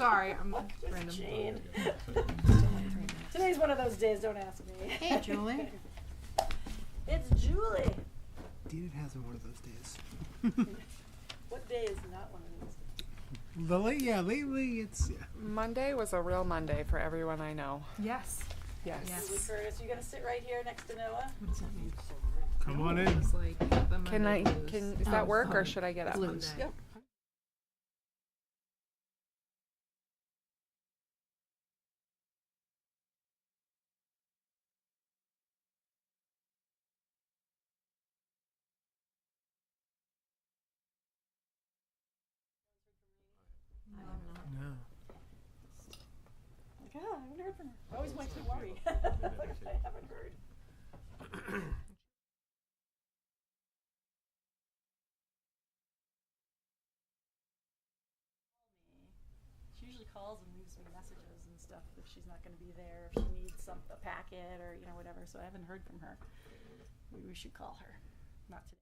Sorry, I'm random. Jane. Today's one of those days, don't ask me. Hey, Julie. It's Julie. Dean has one of those days. What day is not one of those days? Lately it's... Yeah. Monday was a real Monday for everyone I know. Yes. Yes. Julie Curtis, you gonna sit right here next to Noah? What does that mean? Come on in. It's like the Monday blues. Is that work or should I get up? Blues. Yep. No. Like, I haven't heard from her. I always went to worry. Like, I haven't heard. She usually calls and leaves me messages and stuff if she's not going to be there, if she needs a packet or whatever. So I haven't heard from her. Maybe we should call her. Not today.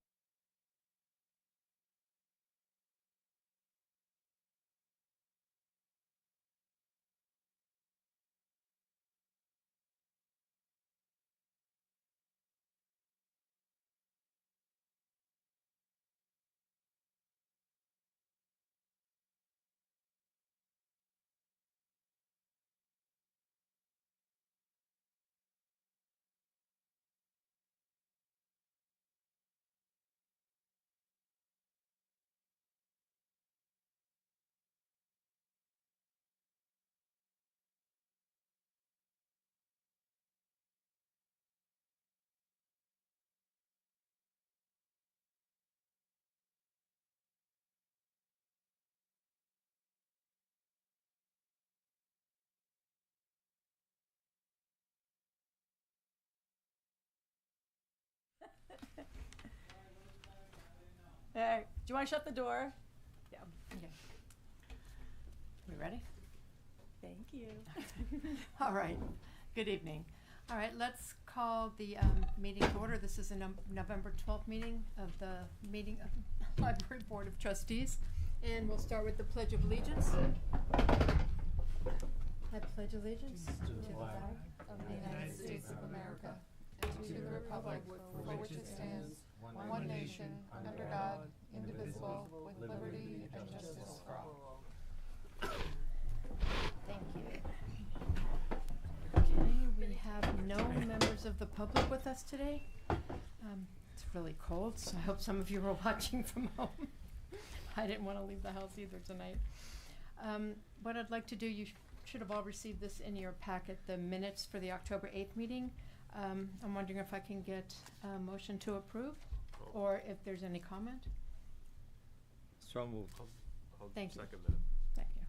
All right. Do you want to shut the door? Yeah. Okay. We ready? Thank you. All right. Good evening. All right, let's call the meeting to order. This is a November 12th meeting of the Library Board of Trustees. And we'll start with the Pledge of Allegiance. I pledge allegiance to the flag of the United States of America and to the republic for which it stands, one nation, under God, indivisible, with liberty and justice for all. Thank you. Okay, we have no members of the public with us today. It's really cold, so I hope some of you are watching from home. I didn't want to leave the house either tonight. What I'd like to do, you should have all received this in your packet, the minutes for the October 8th meeting. I'm wondering if I can get a motion to approve, or if there's any comment. So moved. I'll Thank you. second that. Thank you.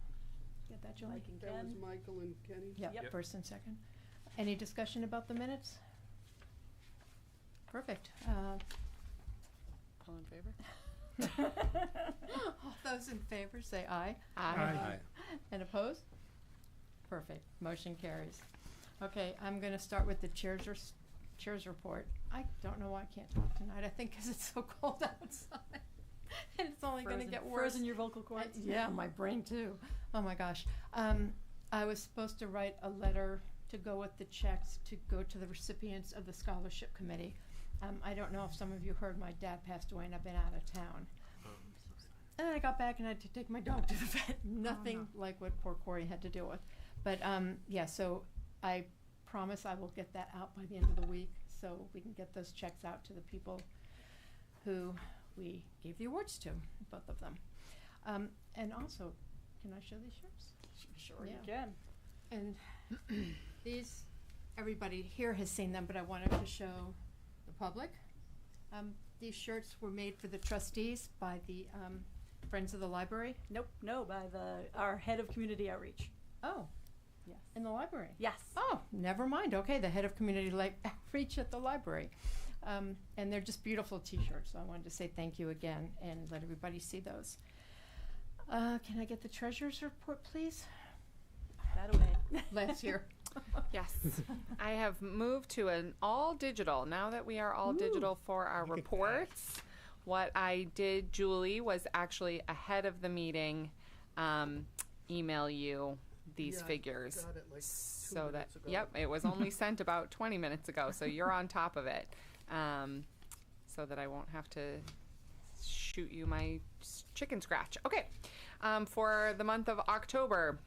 Get that, Julie? Mike and That was Ken. Michael and Kenny. Yep, Yep. first and second. Any discussion about the minutes? Perfect. All in favor? All those in favor say aye. Aye. And opposed? Perfect. Motion carries. Okay, I'm going to start with the chair's report. I don't know why I can't talk tonight. I think because it's so cold outside. And it's only going to get worse. Frozen your vocal cords? Yeah, my brain too. Oh my gosh. I was supposed to write a letter to go with the checks to go to the recipients of the scholarship committee. I don't know if some of you heard my dad passed away and I've been out of town. And then I got back and I had to take my dog to the vet. Nothing like what poor Corey had to deal with. But yeah, so I promise I will get that out by the end of the week so we can get those checks out to the people who we gave the awards to, both of them. And also, can I show these shirts? Sure Yeah. you can. And these, everybody here has seen them, but I wanted to show the public. These shirts were made for the trustees by the Friends of the Library. Nope, no, by our head of community outreach. Oh, Yes. in the library. Yes. Oh, never mind. Okay, the head of community outreach at the library. And they're just beautiful T-shirts, so I wanted to say thank you again and let everybody see those. Can I get the treasurer's report, please? That away. Last year. Yes. I have moved to an all digital. Now that we are all digital for our Look at that. reports, what I did, Julie, was actually ahead of the meeting, email you these Yeah, I figures. got it like 2 So that, minutes ago. yep, it was only sent about 20 minutes ago, so you're on top of it. So that I won't have to shoot you my chicken scratch. Okay, for the month of October,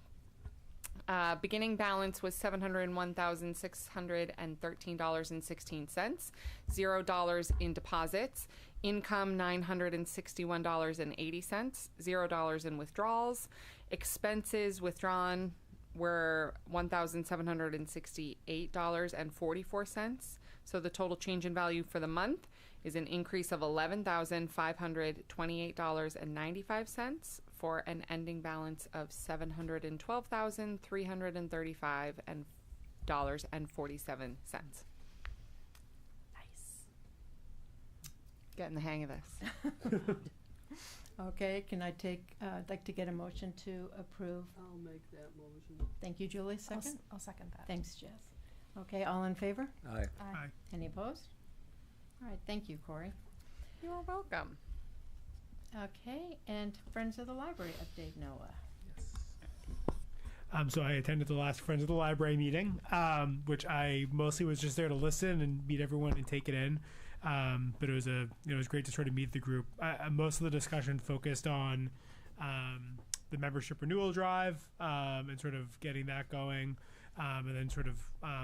beginning balance was $701,613.16, $0 in deposits. Income $961.80, $0 in withdrawals. Expenses withdrawn were $1,768.44. So the total change in value for the month is an increase of $11,528.95 for an ending balance of $712,335.47. Nice. Getting the hang of this. Okay, can I I'd like to get a motion to approve. I'll make that motion. Thank you, Julie. Second? I'll second that. Thanks, Jess. Okay, all in favor? Aye. Aye. Any opposed? All right, thank you, Corey. You're welcome. Okay, and Friends of the Library update, Noah. So I attended the last Friends of the Library meeting, which I mostly was just there to listen and meet everyone and take it in. But it was great to sort of meet the group. Most of the discussion focused on the membership renewal drive and sort of getting that going, and then sort of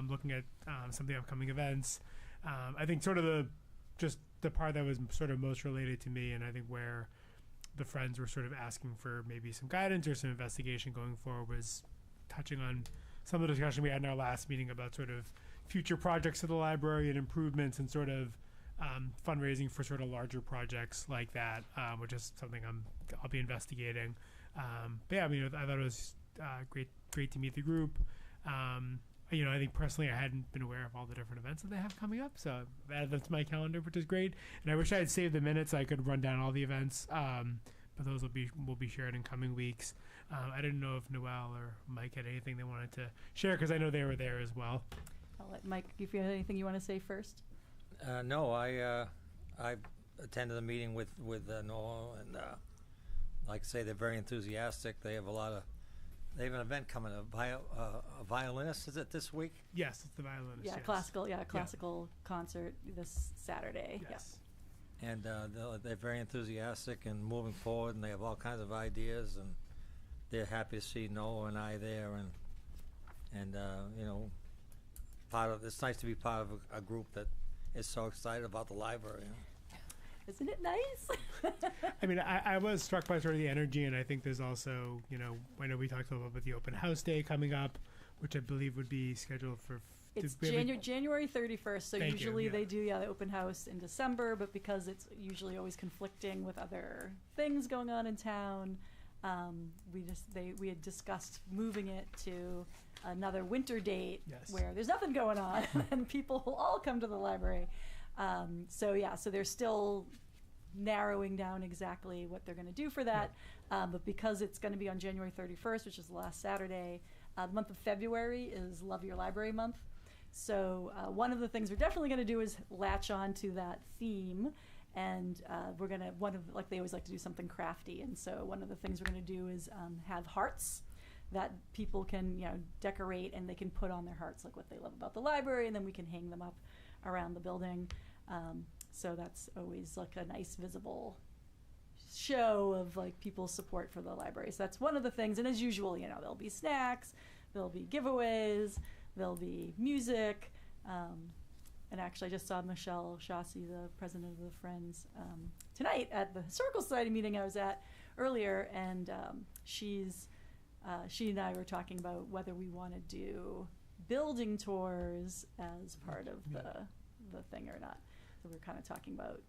looking at some of the upcoming events. I think sort of the part that was sort of most related to me, and I think where the friends were sort of asking for maybe some guidance or some investigation going forward, was touching on some of the discussion we had in our last meeting about sort of future projects of the library and improvements and sort of fundraising for sort of larger projects like that, which is something I'll be investigating. But yeah, I mean, I thought it was great to meet the group. I think personally I hadn't been aware of all the different events that they have coming up, so I added them to my calendar, which is great. And I wish I had saved the minutes so I could run down all the events, but those will be shared in coming weeks. I didn't know if Noelle or Mike had anything they wanted to share, because I know they were there as well. I'll let Mike, if you have anything you want to say first. No, I attended the meeting with Noel, and like I say, they're very enthusiastic. They have they have an event coming, a violinist, is it this week? Yes, it's the violinist. Yeah, yes. classical concert this Saturday. Yes. And they're very enthusiastic and moving forward, and they have all kinds of ideas, and they're happy to see Noah and I there, and it's nice to be part of a group that is so excited about the library. Isn't it nice? I mean, I was struck by sort of the energy, and I think there's also, I know we talked a little bit about the open house day coming up, which I believe would be scheduled for... It's January 31st, so Thank usually you, yeah. they do the open house in December, but because it's usually always conflicting with other things going on in town, we had discussed moving it to another winter date. Yes. Where there's nothing going on and people will all come to the library. So they're still narrowing down exactly what they're going to do for that. But because it's going to be on January 31st, which is the last Saturday, the month of February is Love Your Library Month. So one of the things we're definitely going to do is latch on to that theme. And we're going to, like they always like to do something crafty. And so one of the things we're going to do is have hearts that people can, decorate, and they can put on their hearts like what they love about the library, and then we can hang them up around the building. So that's always like a nice visible show of like people's support for the library. So that's one of the things. And as usual, there'll be snacks, there'll be giveaways, there'll be music. And actually I just saw Michelle Shossi, the president of the Friends, tonight at the Historical Society meeting I was at earlier. And she and I were talking about whether we want to do building tours as part of the thing or not. So we're kind of talking about,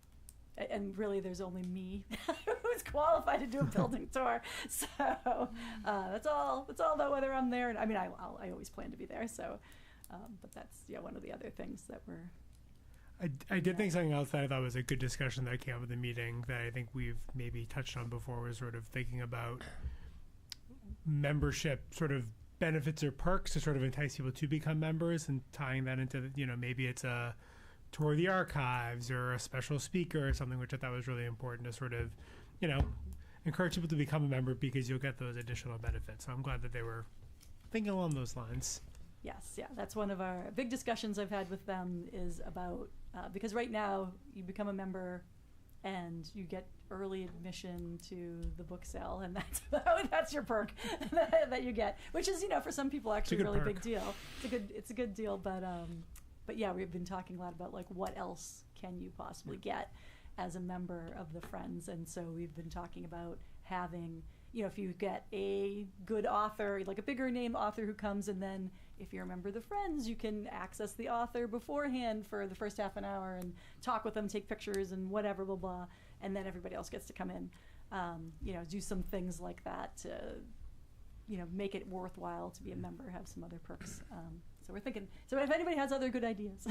and really there's only me who's qualified to do a building tour. So that's all about whether I'm there. And I mean, I always plan to be there. So, but that's one of the other things that we're. I did think something else that I thought was a good discussion that came up at the meeting that I think we've maybe touched on before, was sort of thinking about membership sort of benefits or perks to sort of entice people to become members, and tying that into, maybe it's a tour of the archives or a special speaker or something, which I thought was really important to sort of, encourage people to become a member because you'll get those additional benefits. So I'm glad that they were thinking along those lines. Yes, yeah, that's one of our big discussions I've had with them is about, because right now you become a member and you get early admission to the book sale, and that's your perk that you get, which is, for some people actually a really big deal. It's a good deal, but yeah, we've been talking a lot about like what else can you possibly get as a member of the Friends, and so we've been talking about having, if you get a good author, like a bigger name author who comes, and then if you're a member of the Friends, you can access the author beforehand for the first half an hour and talk with them, take pictures and whatever, blah, blah, and then everybody else gets to come in. Do some things like that to, make it worthwhile to be a member, have some other perks. So we're thinking, so if anybody has other good ideas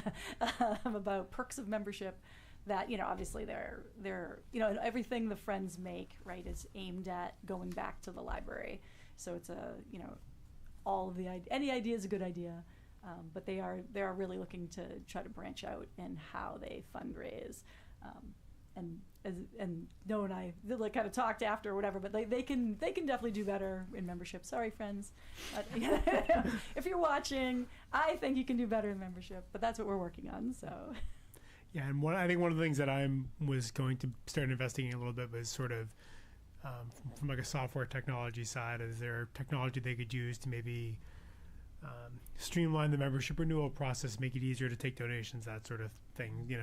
about perks of membership, that, obviously they're everything the Friends make, right, is aimed at going back to the library. So it's all of any idea is a good idea, but they are really looking to try to branch out in how they fundraise, and Noah and I like kind of talked after or whatever, but they can definitely do better in membership. Sorry, Friends, if you're watching, I think you can do better in membership, but that's what we're working on. So. Yeah, and I think one of the things that I was going to start investigating a little bit was sort of from like a software technology side. Is there technology they could use to maybe streamline the membership renewal process, make it easier to take donations, that sort of thing?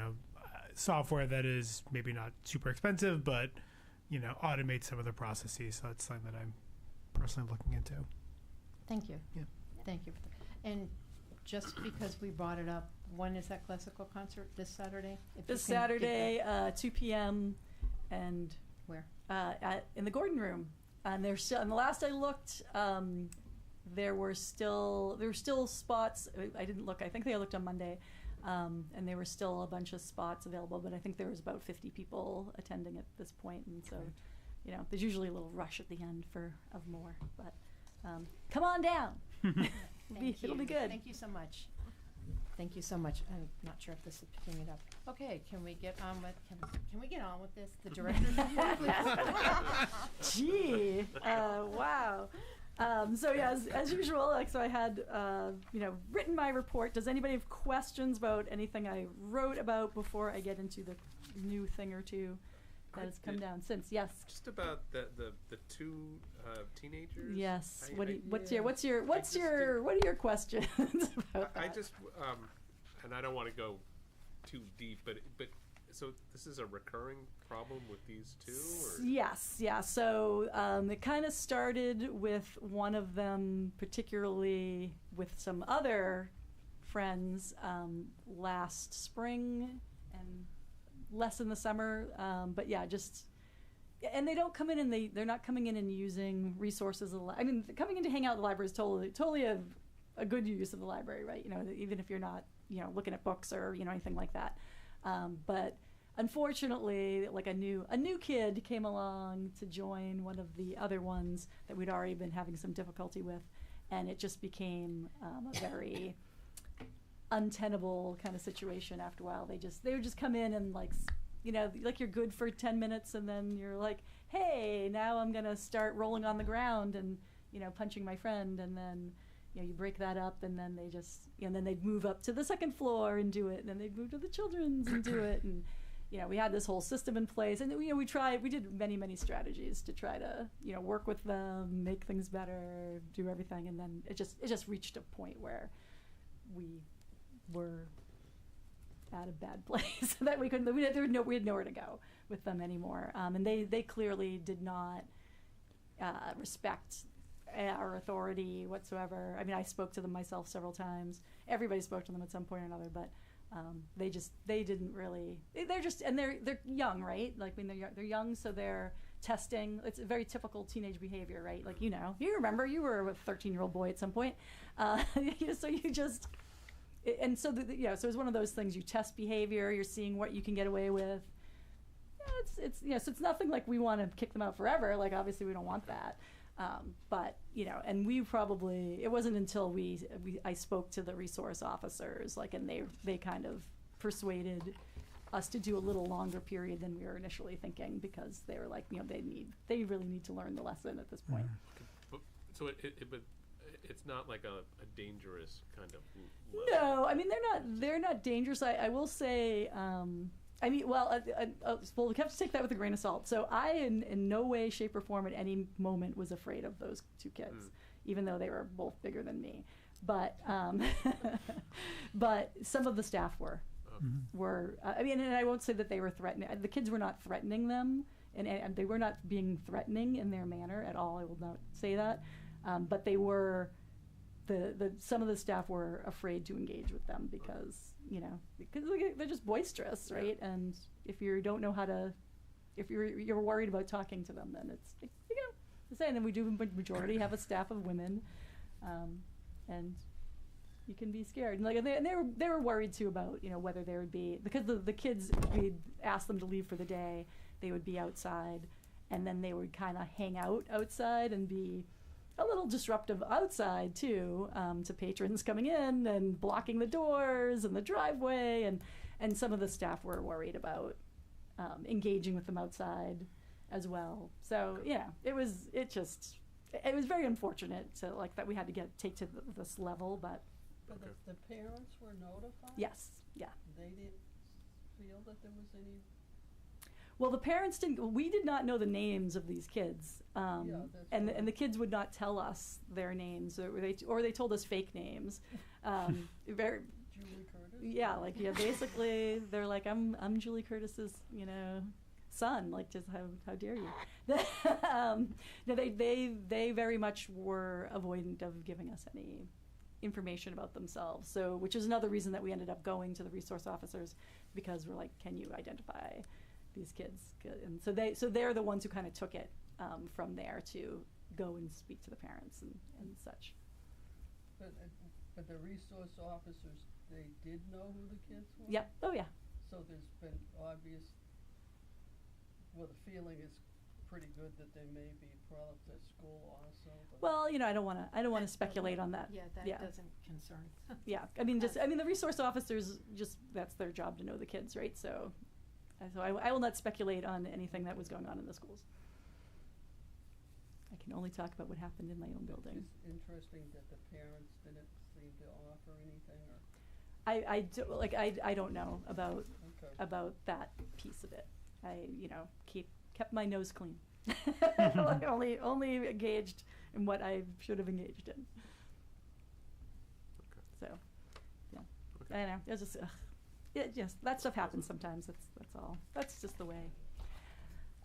Software that is maybe not super expensive, but automate some of the processes. So that's something that I'm personally looking into. Thank you. Yeah. Thank you. And just because we brought it up, when is that classical concert? This Saturday? This Saturday, 2 p.m. and where? In the Gordon Room. And there's still, and the last I looked, there were still spots. I didn't look. I think I looked on Monday, and there were still a bunch of spots available. But I think there was about 50 people attending at this point, and so, there's usually a little rush at the end of more. But come on down. It'll be good. Thank you so much. Thank you so much. I'm not sure if this is picking it up. Okay, can we get on with this? The director's report, please. Gee, wow. So yeah, as usual, so I had written my report. Does anybody have questions about anything I wrote about before I get into the new thing or two that has come down since? Yes. Just about the two teenagers. Yes. What are your questions about that? I just and I don't want to go too deep, but so this is a recurring problem with these two? Or? Yes, yeah. So it kind of started with one of them, particularly with some other friends last spring and less in the summer. But yeah, and they don't come in and they're not coming in and using resources. Coming in to hang out at the library is totally a good use of the library, right? Even if you're not, looking at books or, anything like that. But unfortunately, like a new kid came along to join one of the other ones that we'd already been having some difficulty with, and it just became a very untenable kind of situation after a while. They would just come in and like you're good for 10 minutes and then you're like, hey, now I'm gonna start rolling on the ground and punching my friend, and then you break that up, and then they just and then they'd move up to the second floor and do it, and then they'd move to the children's and do it, and we had this whole system in place, and we did many strategies to try to work with them, make things better, do everything, and then it just reached a point where we were at a bad place that we couldn't. We had nowhere to go with them anymore, and they clearly did not respect our authority whatsoever. I spoke to them myself several times. Everybody spoke to them at some point or another, but they didn't really. They're young, right? Like they're young, so they're testing. It's a very typical teenage behavior, right? Like you remember you were a 13-year-old boy at some point, so you just. And so, so it's one of those things. You test behavior. You're seeing what you can get away with. So it's nothing like we want to kick them out forever. Like obviously we don't want that. But and it wasn't until I spoke to the resource officers, and they kind of persuaded us to do a little longer period than we were initially thinking, because they were like, they really need to learn the lesson at this point. But, so but it's not like a dangerous kind of level. No, I mean they're not dangerous. I will say, well, we have to take that with a grain of salt. So I, in no way, shape, or form, at any moment, was afraid of those two kids, even though they were both bigger than me. But but some of the staff were. And I won't say that they were threatening. The kids were not threatening them, and they were not being threatening in their manner at all. I will not say that. But they were, some of the staff were afraid to engage with them because they're just boisterous, right? And if you don't know how to, if you're worried about talking to them, then it's and then we do majority have a staff of women, and you can be scared. And they were worried too about whether there would be, because the kids, we'd ask them to leave for the day, they would be outside, and then they would kind of hang out outside and be a little disruptive outside too, to patrons coming in and blocking the doors and the driveway, and some of the staff were worried about engaging with them outside as well. So it was very unfortunate to that we had to take to this level, but the parents were notified? yes, yeah. They didn't feel that there was any. Well, the parents didn't. We did not know the names of these kids, and the kids would not tell us their names, or they told us fake names. Very, Julie Curtis. Yeah, basically they're like, I'm Julie Curtis's, son. Just how dare you? No, they very much were avoidant of giving us any information about themselves. So, which is another reason that we ended up going to the resource officers, because we're like, can you identify these kids? And so they're the ones who kind of took it from there to go and speak to the parents and such. But the resource officers, they did know who the kids were? Yep. Oh yeah. So there's been the feeling is pretty good that they may be brought up to school also. Well, I don't want to speculate on that. Yeah, that doesn't concern. Yeah, the resource officers, that's their job to know the kids, right? So I will not speculate on anything that was going on in the schools. I can only talk about what happened in my own building. It's interesting that the parents didn't seem to offer anything, or I don't know about that piece of it. I kept my nose clean. only engaged in what I should have engaged in. Okay. So, yeah, Okay. I know. It's just that stuff happens sometimes. That's all. That's just the way.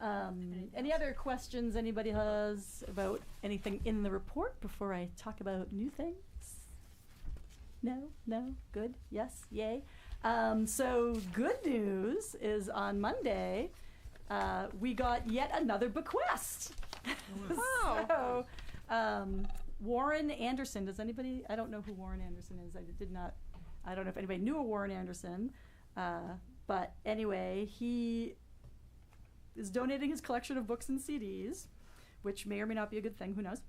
Any other questions anybody has about anything in the report before I talk about new things? No? Good? Yes? Yay? So good news is on Monday, we got yet another bequest. Wow. So, Warren Anderson, I don't know who Warren Anderson is. I don't know if anybody knew a Warren Anderson, but anyway, he is donating his collection of books and CDs, which may or may not be a good thing, who knows,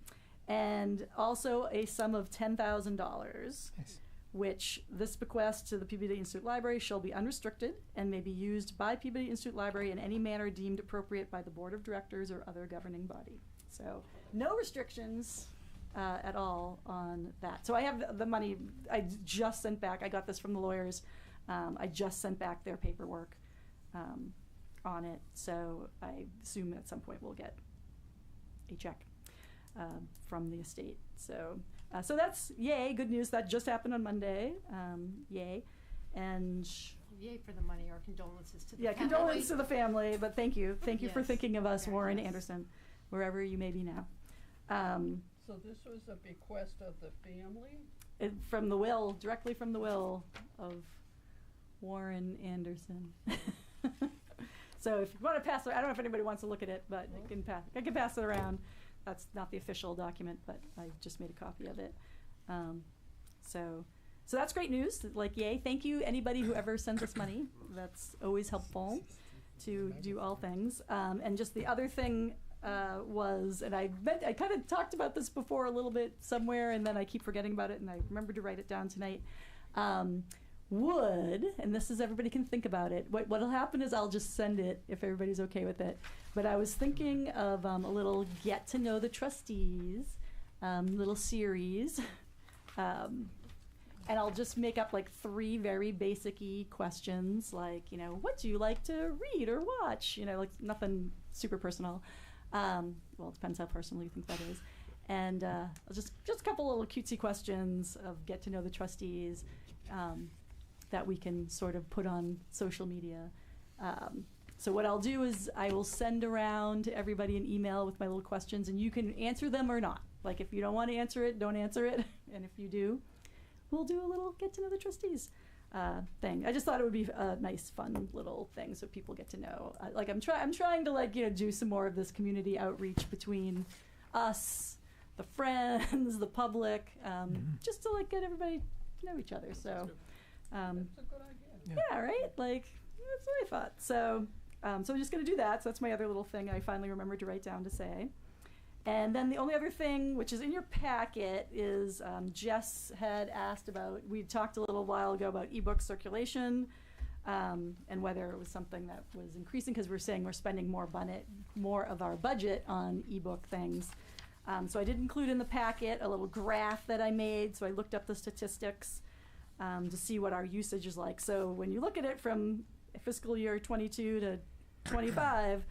and also a sum of $10,000. Nice. Which this bequest to the Peabody Institute Library shall be unrestricted and may be used by Peabody Institute Library in any manner deemed appropriate by the Board of Directors or other governing body. So no restrictions at all on that. So I have the money. I just sent back. I got this from the lawyers. I just sent back their paperwork on it. So I assume at some point we'll get a check from the estate. So that's yay, good news. That just happened on Monday. Yay. And Yay for the money. Our condolences to the family. condolences to the family, but thank you. Thank you for Yes. thinking of us, Very Warren nice. Anderson, wherever you may be now. so this was a bequest of the family? From the will, directly from the will of Warren Anderson. So if you want to pass it, I don't know if anybody wants to look at it, but I can pass it around. That's not the official document, but I just made a copy of it. So that's great news. Yay! Thank you, anybody who ever sends us money. That's always helpful to do all things. And just the other thing was, and I kind of talked about this before a little bit somewhere, and then I keep forgetting about it, and I remembered to write it down tonight. would, and this is everybody can think about it. What'll happen is I'll just send it if everybody's okay with it. But I was thinking of a little get to know the trustees, little series, and I'll just make up like 3 very basic-y questions, like, you know, what do you like to read or watch? You know, like nothing super personal. Well, it depends how personal you think that is. And just a couple little cutesy questions of get to know the trustees that we can sort of put on social media. So what I'll do is I will send around to everybody an email with my little questions, and you can answer them or not. Like if you don't want to answer it, don't answer it. And if you do, we'll do a little get to know the trustees thing. I just thought it would be a nice, fun little thing so people get to know. Like I'm trying to like, you know, do some more of this community outreach between us, the friends, the public, just to like get everybody to know each other. So, That's a good idea. yeah, right? Like that's what I thought. So, so I'm just gonna do that. So that's my other little thing I finally remembered to write down to say. And then the only other thing, which is in your packet, is Jess had asked about, we talked a little while ago about ebook circulation and whether it was something that was increasing, because we're saying we're spending more of our budget on ebook things. So I did include in the packet a little graph that I made. So I looked up the statistics to see what our usage is like. So when you look at it from fiscal year 22 to 25,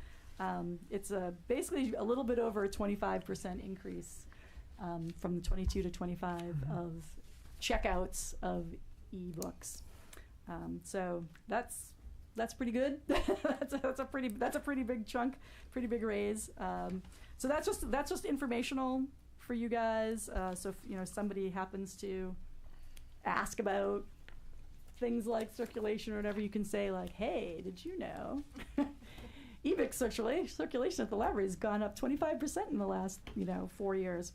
it's basically a little bit over a 25% increase from the 22 to 25 of checkouts of ebooks. So that's pretty good. that's a pretty big chunk, pretty big raise. So that's just informational for you guys. So if you know somebody happens to ask about things like circulation or whatever, you can say like, "Hey, did you know?" ebook circulation at the library has gone up 25% in the last 4 years,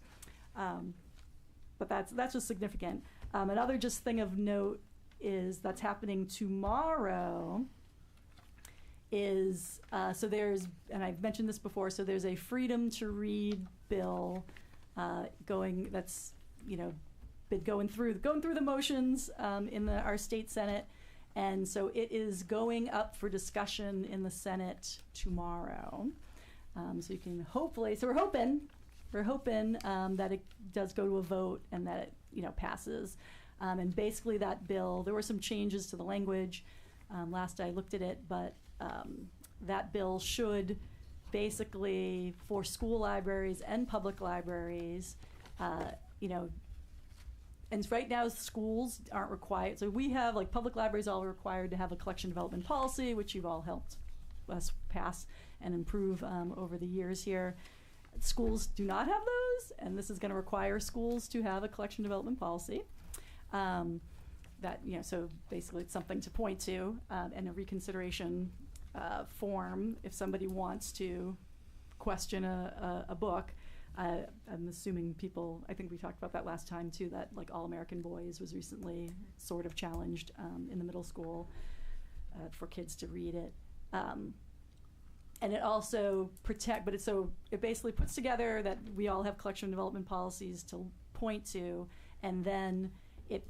but that's just significant. Another just thing of note is that's happening tomorrow. Is so there's, and I've mentioned this before, so there's a freedom to read bill going that's been going through the motions in our state Senate. And so it is going up for discussion in the Senate tomorrow. So you can hopefully, so we're hoping that it does go to a vote and that it passes. And basically that bill, there were some changes to the language last I looked at it, but that bill should basically, for school libraries and public libraries, and right now schools aren't required. So we have, like, public libraries all required to have a collection development policy, which you've all helped us pass and improve over the years here. Schools do not have those, and this is going to require schools to have a collection development policy. So basically it's something to point to, and a reconsideration form if somebody wants to question a book. I'm assuming people, I think we talked about that last time too, that like All American Boys was recently sort of challenged in the middle school for kids to read it. And it also it basically puts together that we all have collection development policies to point to, and then it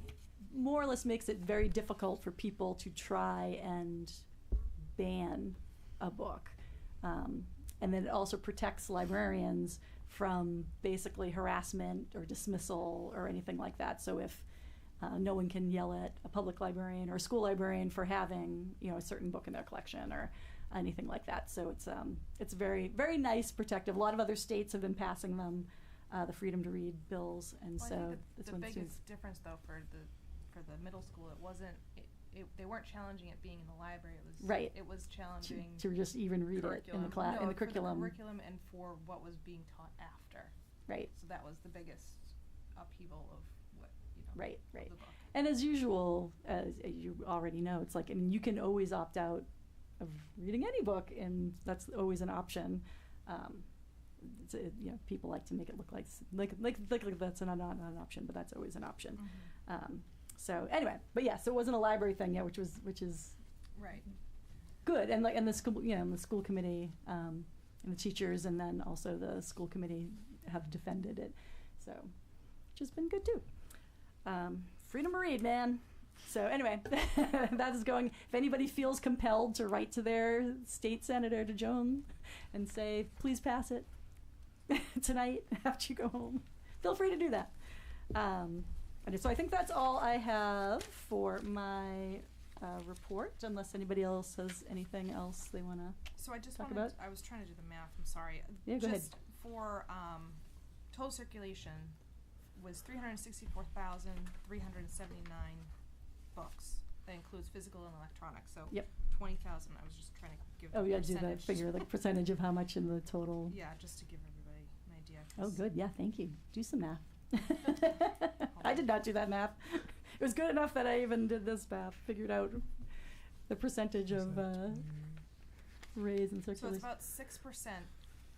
more or less makes it very difficult for people to try and ban a book. And then it also protects librarians from basically harassment or dismissal or anything like that. So if no one can yell at a public librarian or a school librarian for having a certain book in their collection or anything like that. So it's very, very nice, protective. A lot of other states have been passing them, the freedom to read bills, and well, so I think this the one's biggest difference though for the middle school, it wasn't. They weren't challenging it being in the library. It was right. It was challenging to just even read it in the class, in the curriculum. For the curriculum and for what was being taught after. Right. So that was the biggest upheaval of what Right. Of the book. And as usual, as you already know, it's like, I mean, you can always opt out of reading any book, and that's always an option. People like to make it look like that's not an option, but that's always an option. Mm-hmm. So anyway, but yeah, so it wasn't a library thing yet, which is right. Good, and the school, the school committee and the teachers, and then also the school committee have defended it, so which has been good too. Freedom to read, man. So anyway, that is going. If anybody feels compelled to write to their state senator, to Joan, and say, please pass it tonight after you go home, feel free to do that. And so I think that's all I have for my report, unless anybody else has anything else they want to. So I just talk wanted, about? I was trying to do the math, I'm sorry. Yeah, go ahead. Just for total circulation was 364,379 books. That includes physical and electronic. So Yep. 20,000. I was just trying to give. Oh, the yeah, do that percentage. figure, like percentage of how much in the total. Yeah, just to give everybody an idea. Oh, 'cause- good. Yeah, thank you. Do some math. I did not do that math. It was good enough that I even did this math, figured out the percentage of raise and So it's circulation. about 6%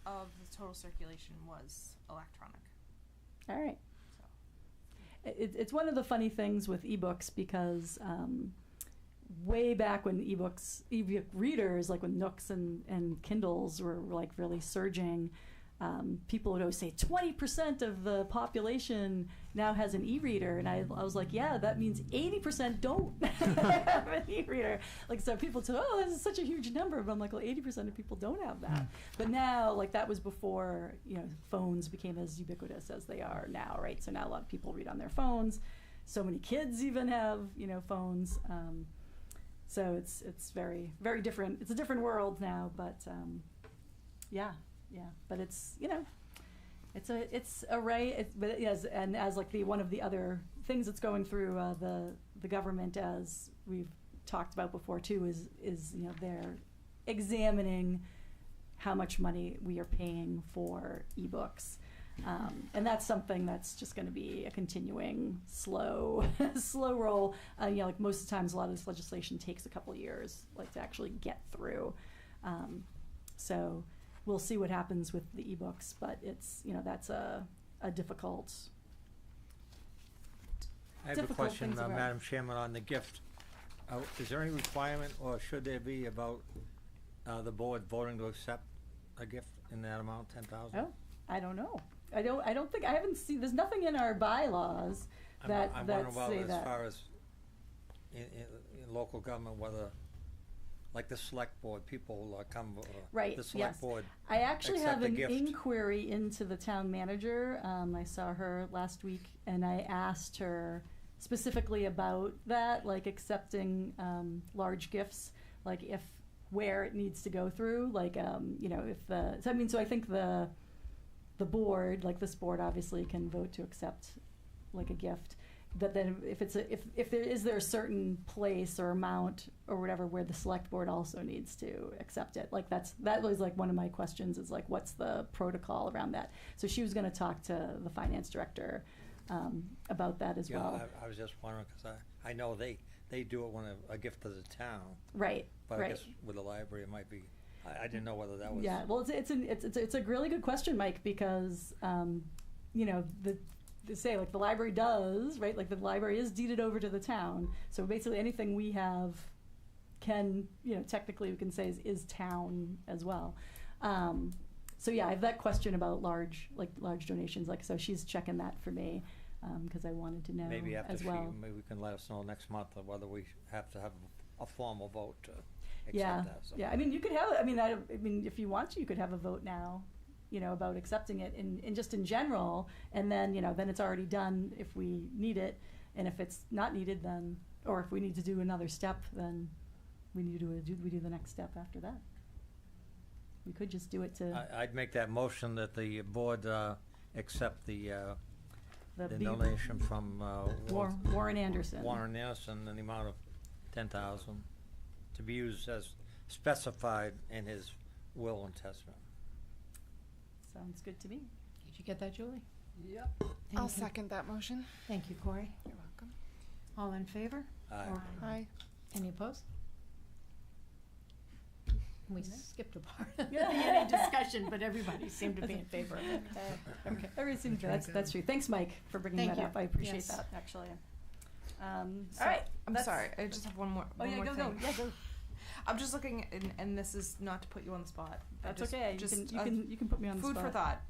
of the total circulation was electronic. All right. So It's one of the funny things with ebooks because way back when ebook readers, like when Nooks and Kindles were like really surging, people would always say 20% of the population now has an e-reader, and I was like, yeah, that means 80% don't have an e-reader. Like, so people said, oh, this is such a huge number, but I'm like, well, 80% of people don't have that. But now, like, that was before, you know, phones became as ubiquitous as they are now, right? So now a lot of people read on their phones. So many kids even have, you know, phones. So it's very, very different. It's a different world now, but yeah. But it's, you know, it's a right. But yes, and as like one of the other things that's going through the government, as we've talked about before too, is you know, they're examining how much money we are paying for ebooks. And that's something that's just going to be a continuing slow roll. You know, like most of the times, a lot of this legislation takes a couple of years, like to actually get through. So we'll see what happens with the ebooks, but it's, you know, that's a difficult. I have a difficult question, things about. Madam Chairman, on the gift. Is there any requirement, or should there be, about the board voting to accept a gift in that amount, 10,000? Oh, I don't know. I don't think, I haven't seen, there's nothing in our bylaws that I'm that wondering about say as that. far as in local government, whether, like the select board, people come, Right, the select yes. board. I actually accept have a an gift. inquiry into the town manager. I saw her last week, and I asked her specifically about that, like accepting large gifts, like where it needs to go through, like you know, so I think the board, like this board, obviously can vote to accept like a gift. But then if there a certain place or amount or whatever where the select board also needs to accept it, like that was like one of my questions, is like, what's the protocol around that? So she was going to talk to the finance director about that as well. I was just wondering, because I know they do it when a gift to the town, Right. but right. I guess with the library it might be. I didn't know whether that was. Yeah. Well, it's a really good question, Mike, because you know, say like the library does, right? Like the library is deeded over to the town, so basically anything we have can, you know, technically we can say is town as well. So yeah, I have that question about large donations. Like, so she's checking that for me because I wanted to know Maybe after as well. maybe we can let us know next month of whether we have to have a formal vote to accept Yeah, that. So. yeah. I mean, you could have. I mean, if you want to, you could have a vote now, you know, about accepting it in just in general, and then, you know, then it's already done if we need it, and if it's not needed, then, or if we need to do another step, then we need to do the next step after that. We could just do it to I'd make that motion that the board accept the the donation from Warren Anderson. Warren Anderson in the amount of 10,000 to be used as specified in his will and testament. Sounds good to me. Did you get that, Julie? Yep. I'll Thank you. second that motion. Thank you, Corey. You're welcome. All in favor? Aye. Or Hi. any opposed? We skipped a part. Yeah. Any discussion, but everybody seemed to be in favor of it. Okay. Everybody seems to. That's true. Thanks, Mike, for bringing Thank that you. up. I appreciate Yes. that, actually. So, All right. I'm that's- sorry. I just have one more. Oh one yeah, more go. thing. Yeah, go. I'm just looking, and this is not to put you on the spot. That's just, okay. Just You can put me on the food spot. for thought.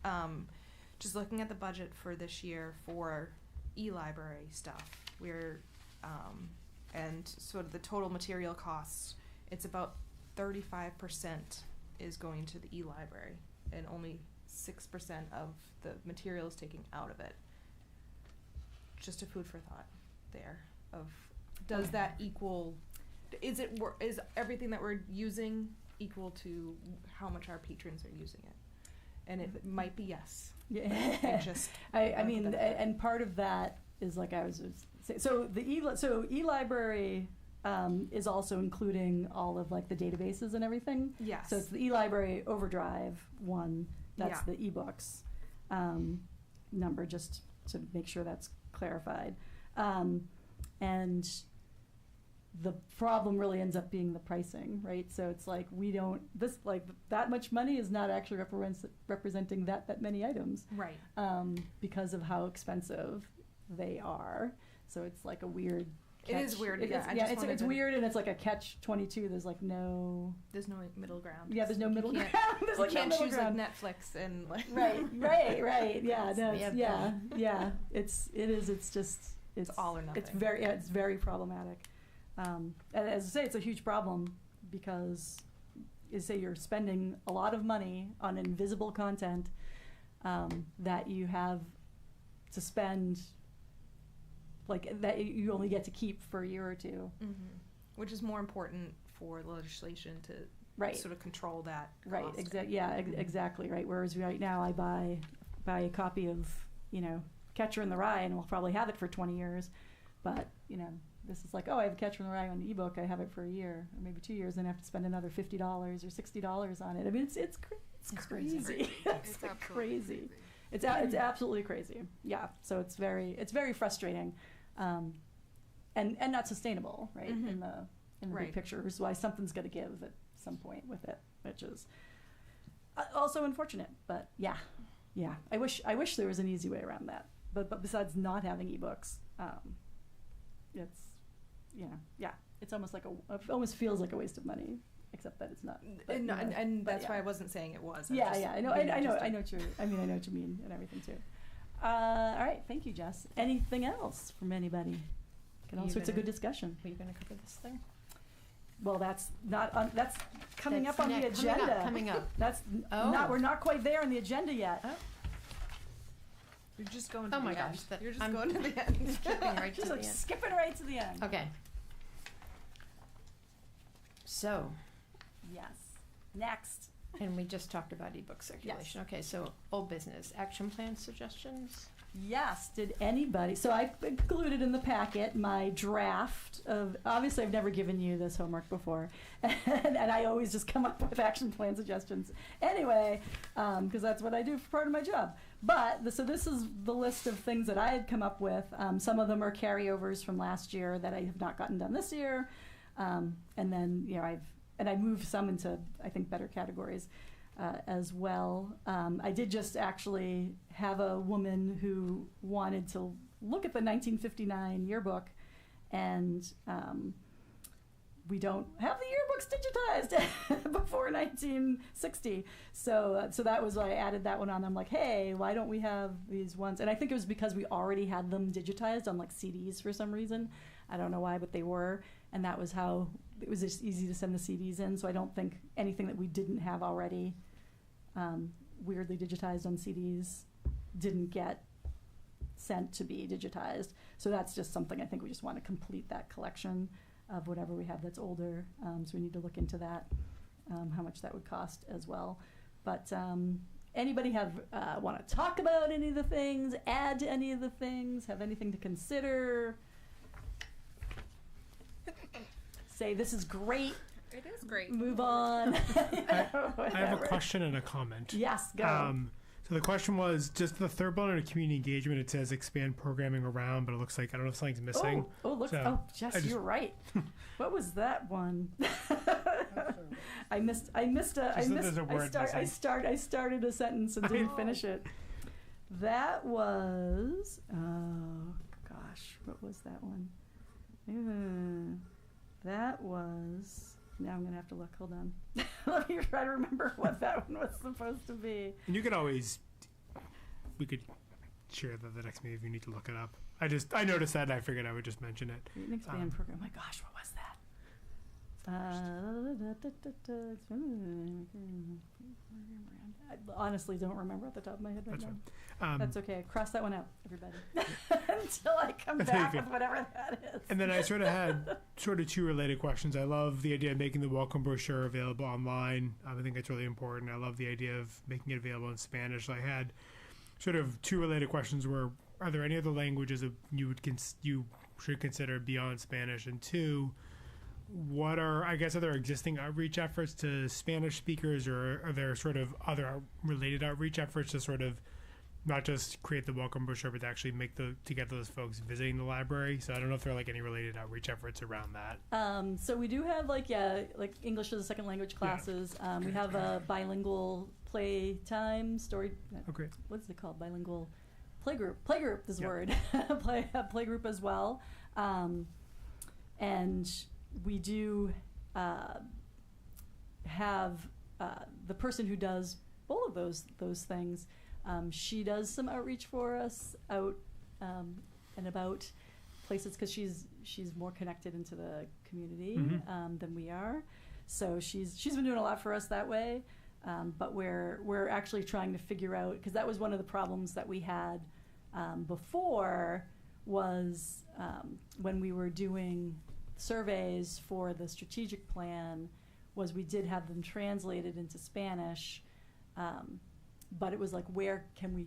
Just looking at the budget for this year for e-library stuff, we're and sort of the total material costs, it's about 35% is going to the e-library, and only 6% of the material is taken out of it. Just a food for thought there of, does that equal, is everything that we're using equal to how much our patrons are using it? And it might be yes. Yeah. I just, I mean, and part of that is like I was saying, so e-library is also including all of like the databases and everything. yes. So it's the e-library overdrive one, that's Yeah. the ebooks number, just to make sure that's clarified. And the problem really ends up being the pricing, right? So it's like that much money is not actually representing that many items Right. because of how expensive they are. So it's like a weird It is catch. weird, It yeah, is- I yeah, just it's wanted to- weird, and it's like a catch-22. There's like no. There's no middle ground. Yeah, there's no You middle can't- ground. There's You like no can't middle choose ground. like Netflix and like. Right. Yeah, no, Yeah, yeah. It's just It's all or nothing. It's very problematic. And as I say, it's a huge problem because, say you're spending a lot of money on invisible content that you have to spend, like that you only get to keep for a year or two. Mm-hmm. Which is more important for legislation to Right. sort of control that. Right. cost. Exactly. Right. Whereas right now I buy a copy of Catcher in the Rye, and we'll probably have it for 20 years, but this is like, oh, I have Catcher in the Rye on the ebook. I have it for a year or maybe 2 years, and I have to spend another $50 or $60 on it. I mean, it's crazy. It's It's like crazy. It's absolutely crazy. Yeah. So it's very frustrating, and not sustainable, right? Mhm. In the Right. big picture, which is why something's going to give at some point with it, which is also unfortunate. But yeah. I wish there was an easy way around that. But besides not having ebooks, it's it's almost like it almost feels like a waste of money, except that it's not. But, And but that's yeah. why I wasn't saying it was. Yeah, I know what you mean and everything too. All right, thank you, Jess. Anything else from anybody? All You sorts of gonna- good discussion. Are you going to cover this thing? Well, that's not on. That's coming That's up on the next- agenda. Coming up. That's Oh. not. We're not quite there on the agenda yet. Oh. You're just going to Oh the my end. gosh, that- You're just I'm going to the end. Skipping right to Just the like end. skipping right to the end. Okay. So, Yes. Next. and we just talked about ebook circulation. Okay, so old business, action plan suggestions? Yes. Did anybody? So I included in the packet my draft of. Obviously, I've never given you this homework before, and I always just come up with action plan suggestions anyway, because that's what I do for part of my job. But so this is the list of things that I had come up with. Some of them are carryovers from last year that I have not gotten done this year, and then I moved some into I think better categories. As well. I did just actually have a woman who wanted to look at the 1959 yearbook, and we don't have the yearbooks digitized before 1960. So that was why I added that one on. I'm like, hey, why don't we have these ones? And I think it was because we already had them digitized on like CDs for some reason. I don't know why, but they were. And that was how it was just easy to send the CDs in. So I don't think anything that we didn't have already weirdly digitized on CDs didn't get sent to be digitized. So that's just something I think we just want to complete that collection of whatever we have that's older. So we need to look into that, how much that would cost as well. But anybody want to talk about any of the things, add to any of the things, have anything to consider? Say, this is great. It is great. Move on. I have a question and a comment. Yes, go. So the question was just the third bullet under community engagement. It says expand programming around, but it looks like I don't know if something's missing. Look! So Jess, you're right. What was that one? I missed. there's a word I missing. started a sentence and didn't finish it. That was. Oh gosh, what was that one? That was. Now I'm gonna have to look. Hold on. Let me try to remember what that one was supposed to be. And you could always, we could share that the next meeting if you need to look it up. I noticed that and I figured I would just mention it. Read and expand program. Oh my gosh, what was that? I honestly don't remember at the top of my head right That's now. That's okay. Cross that one out, everybody. Until I come back with whatever that is. And then I sort of had two related questions. I love the idea of making the welcome brochure available online. I think it's really important. I love the idea of making it available in Spanish. So I had sort of two related questions were, are there any other languages that you should consider beyond Spanish? And two, what are there existing outreach efforts to Spanish speakers, or are there sort of other related outreach efforts to sort of not just create the welcome brochure, but to actually to get those folks visiting the library? So I don't know if there are like any related outreach efforts around that. So we do have like English as a second language classes. We have a bilingual playtime story. Okay. What's it called? Bilingual playgroup is the word. Playgroup as well. And we do have the person who does both of those things. She does some outreach for us out and about places because she's more connected into the community than we are. So she's been doing a lot for us that way. But we're actually trying to figure out, because that was one of the problems that we had before was when we were doing surveys for the strategic plan, was we did have them translated into Spanish, but it was like, where can we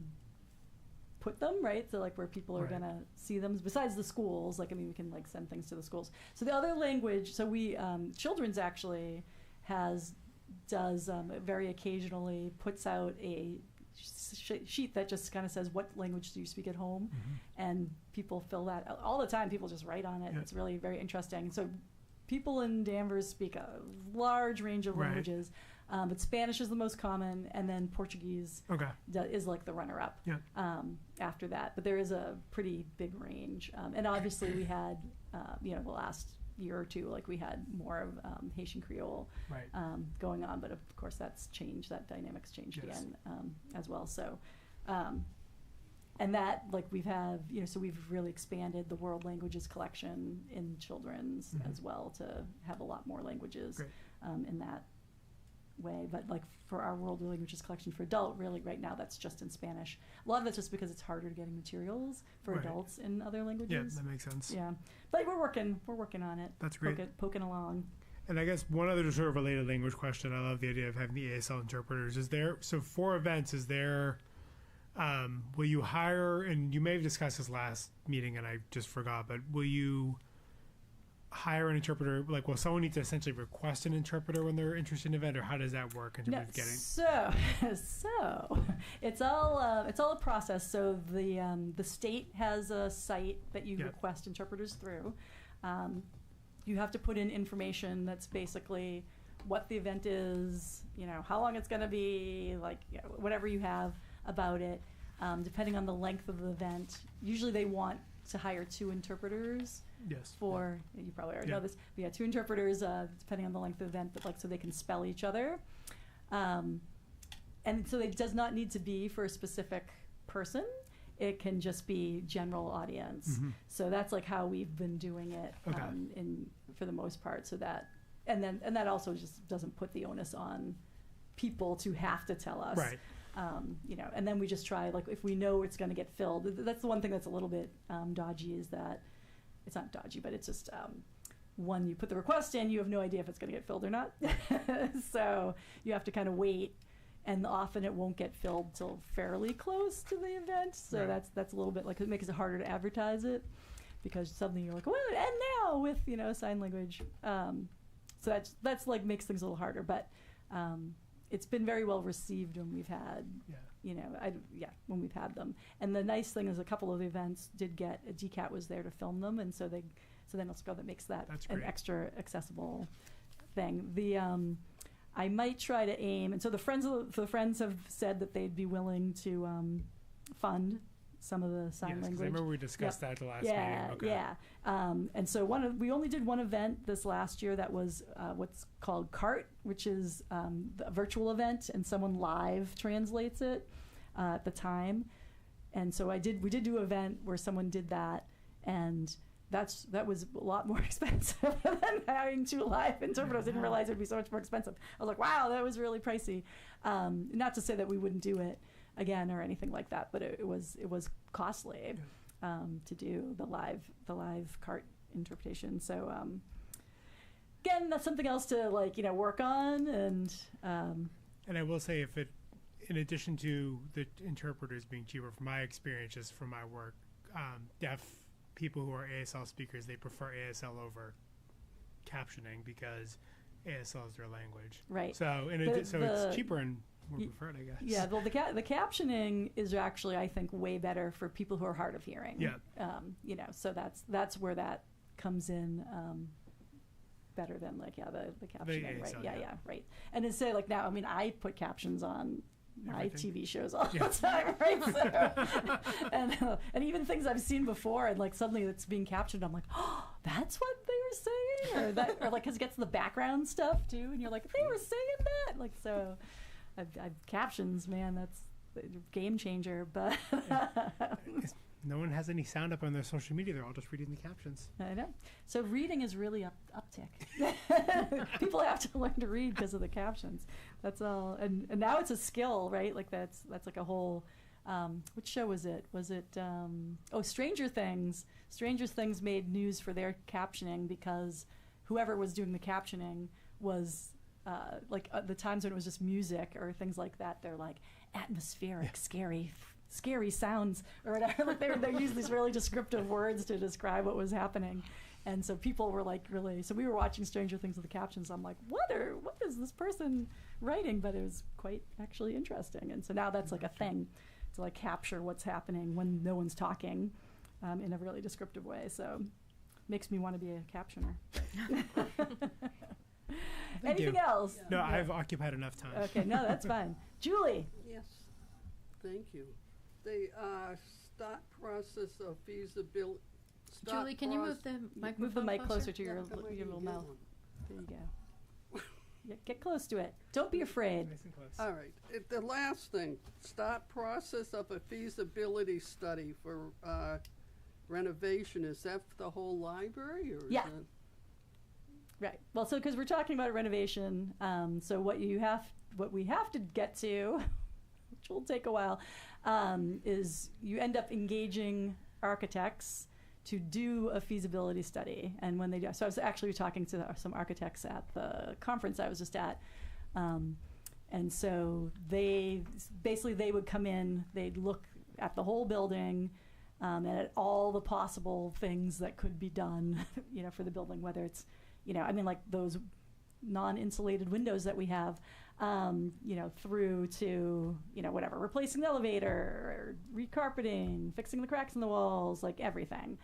put them, right? So like where people are gonna see them besides the schools. Like, I mean, we can like send things to the schools. So the other language, so we Children's actually does very occasionally puts out a sheet that just kind of says, what language do you speak at home? And people fill that out all the time. People just write on it. It's really very interesting. So people in Danvers speak a large range of languages, but Spanish is the most common, and then Portuguese is like the runner-up after that. But there is a pretty big range. And obviously we had, the last year or two, like we had more of Haitian Creole going on, but of course that's changed, that dynamic's changed again as well. So and that, like, we've have, so we've really expanded the world languages collection in children's as well to have a lot more languages in that way. But like for our world languages collection for adult, really right now that's just in Spanish. A lot of it's just because it's harder getting materials for adults in other languages. Yeah, that makes sense. Yeah, but we're working on it. That's great. Poking along. And I guess one other sort of related language question, I love the idea of having the ASL interpreters. So for events, will you hire, and you may have discussed this last meeting and I just forgot, but will you hire an interpreter? Like, will someone need to essentially request an interpreter when they're interested in an event, or how does that work in terms of getting? So it's all a process. So the state has a site that you request interpreters through. You have to put in information that's basically what the event is, how long it's going to be, like whatever you have about it. Depending on the length of the event, usually they want to hire 2 interpreters. Yes. You probably already know this, but 2 interpreters, depending on the length of the event, but like so they can spell each other. And so it does not need to be for a specific person. It can just be general audience. So that's like how we've been doing it for the most part. So that, and that also just doesn't put the onus on people to have to tell us. Right. And then we just try, like, if we know it's going to get filled. That's the one thing that's a little bit dodgy, is that it's not dodgy, but it's just when you put the request in, you have no idea if it's going to get filled or not. So you have to kind of wait, and often it won't get filled till fairly close to the event. So that's a little bit like, it makes it harder to advertise it, because suddenly you're like, well, and now with sign language. So that's like makes things a little harder, but. It's been very well received when we've had, when we've had them. And the nice thing is a couple of the events did get, a DCAT was there to film them, and so then that makes that an extra accessible thing. I might try to aim, and so the friends have said that they'd be willing to fund some of the sign language. I remember we discussed that at the last meeting. Yeah. And so we only did one event this last year that was what's called CART, which is a virtual event, and someone live translates it at the time. And so we did do an event where someone did that, and that was a lot more expensive than hiring 2 live interpreters. I didn't realize it would be so much more expensive. I was like, wow, that was really pricey. Not to say that we wouldn't do it again or anything like that, but it was costly to do the live cart interpretation. So again, that's something else to work on. And I will say, if it, in addition to the interpreters being cheaper, from my experience, just from my work, deaf people who are ASL speakers, they prefer ASL over captioning because ASL is their language. Right. So it's cheaper and more preferred, I guess. Yeah. Well, the captioning is actually, I think, way better for people who are hard of hearing. Yeah. So that's where that comes in. Better than the captioning, right? ASL, Yeah, right. And to say now, I mean, I put captions on my Everything. TV shows all the time, right? So, and even things I've seen before, and suddenly it's being captioned, I'm like, oh, that's what they were saying, or because it gets the background stuff too, and you're like, they were saying that, so. I've captions, man. That's a game changer, but. No one has any sound up on their social media. They're all just reading the captions. I know. So reading is really uptick. People have to learn to read because of the captions. That's all. And now it's a skill, right? That's a whole. Which show was it? Was it? Stranger Things. Stranger Things made news for their captioning because whoever was doing the captioning was the times when it was just music or things like that. They're like atmospheric, scary sounds or whatever. They use these really descriptive words to describe what was happening. And so people were really, so we were watching Stranger Things with the captions. I'm like, what is this person writing? But it was quite actually interesting. And so now that's a thing to capture what's happening when no one's talking in a really descriptive way. So makes me want to be a captioner. Anything else? No, yeah. I've occupied enough time. Okay, no, that's fine. Julie. Yes, thank you. The start process of feasibility. Julie, can you move the microphone Move the mic closer to Yeah, your come on, little you mouth. get one. There you go. Yeah, get close to it. Don't be afraid. Nice and close. All right. The last thing, start process of a feasibility study for renovation. Is that for the whole library, or Yeah. is that? Right. Well, so because we're talking about renovation, so what we have to get to, which will take a while, is you end up engaging architects to do a feasibility study. And when they do, so I was actually talking to some architects at the conference I was just at, and so they would come in, they'd look at the whole building, and at all the possible things that could be done, for the building, whether it's those non-insulated windows that we have, through to, whatever, replacing the elevator, or recarpeting, fixing the cracks in the walls, everything.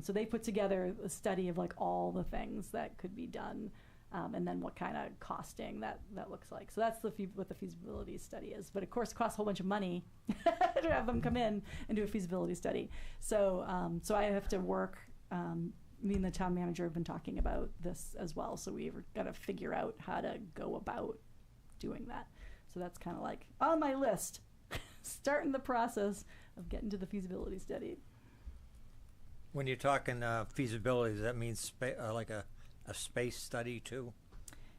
So they put together a study of all the things that could be done, and then what kind of costing that looks like. So that's what the feasibility study is. But of course, it costs a whole bunch of money to have them come in and do a feasibility study. So I have to work. Me and the town manager have been talking about this as well. So we've got to figure out how to go about doing that. So that's kind of on my list, starting the process of getting to the feasibility study. When you're talking feasibility, does that mean a space study too?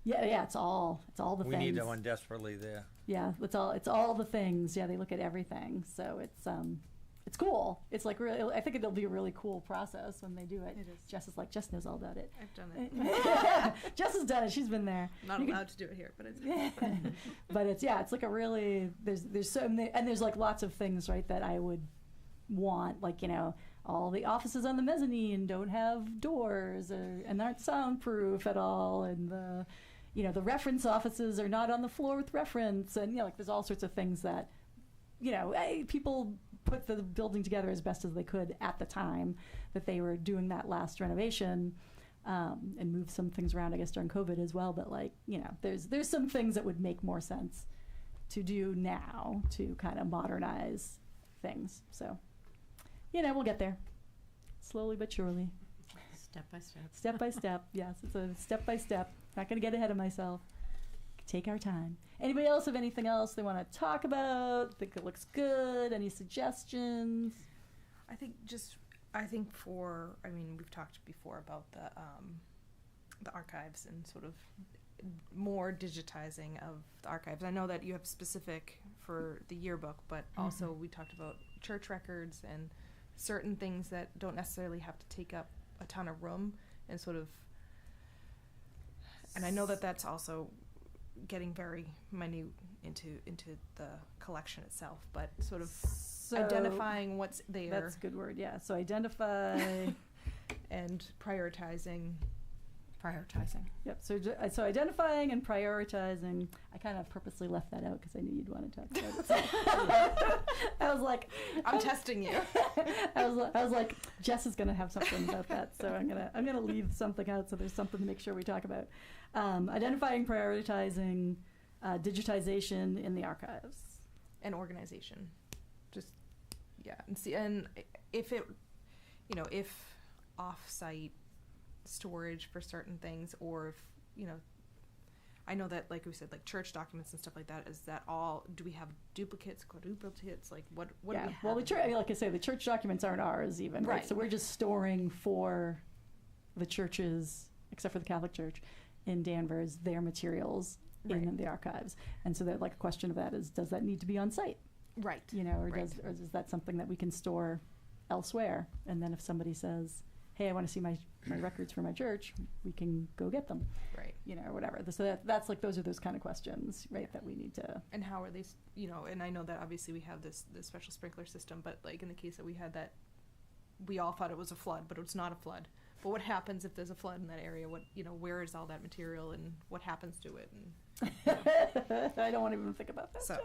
Yeah, it's all the we things. need one desperately there. Yeah, it's all the things. Yeah, they look at everything. So it's cool. It's really, I think it'll be a really cool process when they do it. It is. Jess knows all about it. I've done it. Jess has done it. She's been there. I'm not allowed to do it here, but it's. But it's a really, there's so many, and there's lots of things, right, that I would want, all the offices on the mezzanine don't have doors and aren't soundproof at all, and the reference offices are not on the floor with reference, and there's all sorts of things that people put the building together as best as they could at the time that they were doing that last renovation, and moved some things around, I guess, during COVID as well. But there's some things that would make more sense to do now to kind of modernize things. So, we'll get there slowly but surely. Step by step. Step by step. Yes, it's a step by step. Not going to get ahead of myself. take our time. Anybody else have anything else they want to talk about? Think it looks good? Any suggestions? I think we've talked before about the archives and sort of more digitizing of the archives. I know that you have specific for the yearbook, but also we talked about church records and certain things that don't necessarily have to take up a ton of room and sort of, and I know that that's also getting very minute into the collection itself, but sort of identifying what's there. That's a good word, yeah. So identify and prioritizing. Yep. So identifying and prioritizing. I kind of purposely left that out because I knew you'd want to talk about it. So I was like, I'm testing you. I was like, Jess is gonna have something about that, so I'm gonna leave something out so there's something to make sure we talk about. Identifying, prioritizing, digitization in the archives, and organization. Just and see, and if it, if off-site storage for certain things, or if I know that, like we said, like church documents and stuff like that, is that all, do we have duplicates, quadruplicates, like what do we have? Well, like I say, the church documents aren't ours even, right? So we're just storing for the churches, except for the Catholic Church in Danvers, their materials in the archives. And so that, like, a question of that is, does that need to be on site? Right. Or is that something that we can store elsewhere? And then if somebody says, hey, I want to see my records for my church, we can go get them. Right. Or whatever. So that's like, those are those kind of questions, right, that we need to. And how are they, and I know that obviously we have this special sprinkler system, but like in the case that we had that, we all thought it was a flood, but it's not a flood. But what happens if there's a flood in that area? What, where is all that material and what happens to it? And I don't want to even think about that. So.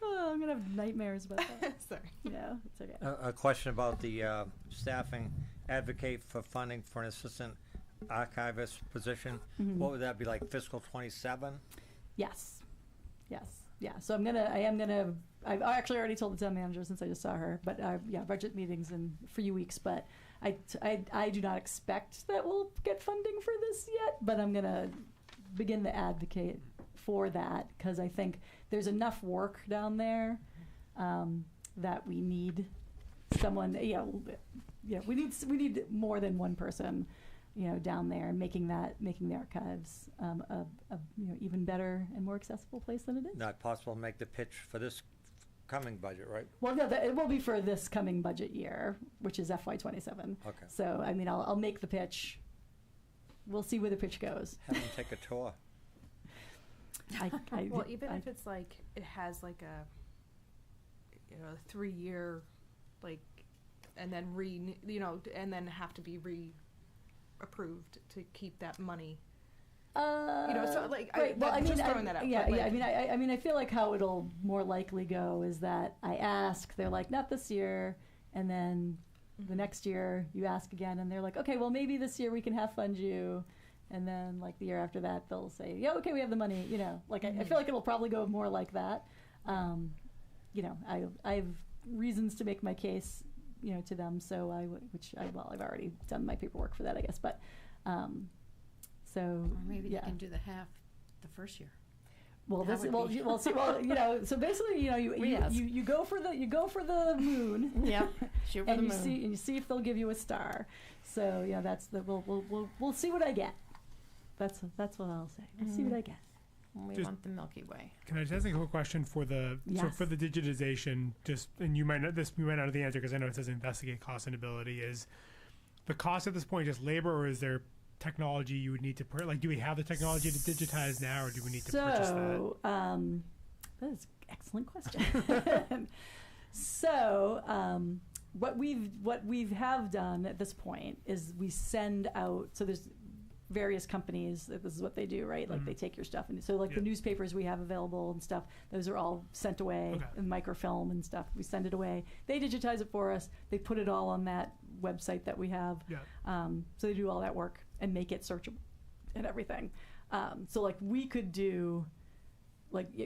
I'm going to have nightmares about that. Sorry. Yeah, it's okay. A question about the staffing. Advocate for funding for an assistant archivist position. What would that be, like fiscal 27? Yes. Yeah. So I've actually already told the town manager since I just saw her, but budget meetings in a few weeks, but I do not expect that we'll get funding for this yet, but I'm going to begin to advocate for that, because I think there's enough work down there that we need someone, we need more than one person, down there, making the archives a even better and more accessible place than it is. Not possible to make the pitch for this coming budget, right? Well, no, it will be for this coming budget year, which is FY27. Okay. So, I'll make the pitch. We'll see where the pitch goes. Have them take a tour. Well, even if it's like, it has like a 3-year, like, and then and then have to be approved to keep that money. So like, right. just throwing that out. Yeah, yeah. I feel like how it'll more likely go is that I ask, they're like, not this year, and then the next year you ask again, and they're like, okay, well maybe this year we can half fund you, and then like the year after that they'll say, yeah, okay, we have the money. I feel like it'll probably go more like that. I have reasons to make my case, to them, so I've already done my paperwork for that, I guess, but. So or maybe yeah. you can do the half the first year. So basically, you go for the moon. Yep. Shoot for and the you moon. see if they'll give you a star. So that's we'll see what I get. That's what I'll say. We'll see what I get. We want the Milky Way. Can I just ask a quick question for the for the digitization? And you might not know the answer because I know it says investigate cost and ability. Is the cost at this point just labor, or is there technology you would need to do we have the technology to digitize now, or do we need to purchase that? That is an excellent question. What we have done at this point is we send out, so there's various companies that this is what they do, right? Like they take your stuff, and so the newspapers we have available and stuff, those are all sent away in microfilm and stuff. We send it away. They digitize it for us. They put it all on that website that we have. So they do all that work and make it searchable and everything. So we could do,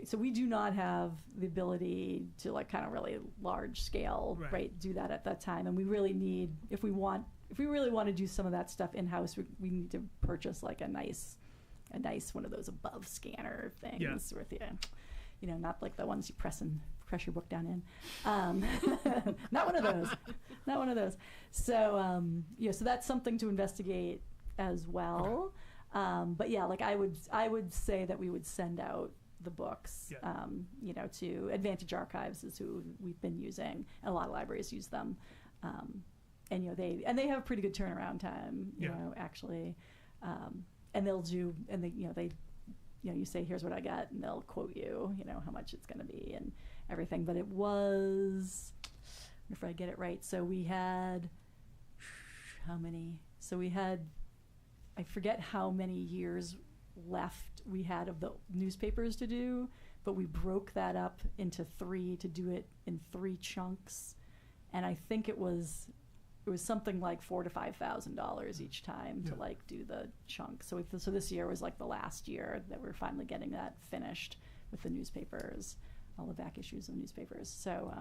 so we do not have the ability to kind of really large scale, right, do that at that time. And we really need, if we really want to do some of that stuff in-house, we need to purchase a nice a nice one of those above scanner things Yeah. with not like the ones you press your book down in. Not one of those. Not one of those. So so that's something to investigate as well. But yeah, like I would say that we would send out the books, to Advantage Archives is who we've been using, and a lot of libraries use them. And they have a pretty good turnaround time, actually. And they'll do, and they you say, here's what I got, and they'll quote you, how much it's going to be and everything. But it was, if I get it right, so we had, how many? So we had, I forget how many years left we had of the newspapers to do, but we broke that up into 3 to do it in 3 chunks. And I think it was something like $4,000 to $5,000 each time to like do the chunk. So this year was like the last year that we're finally getting that finished with the newspapers, all the back issues of newspapers. So,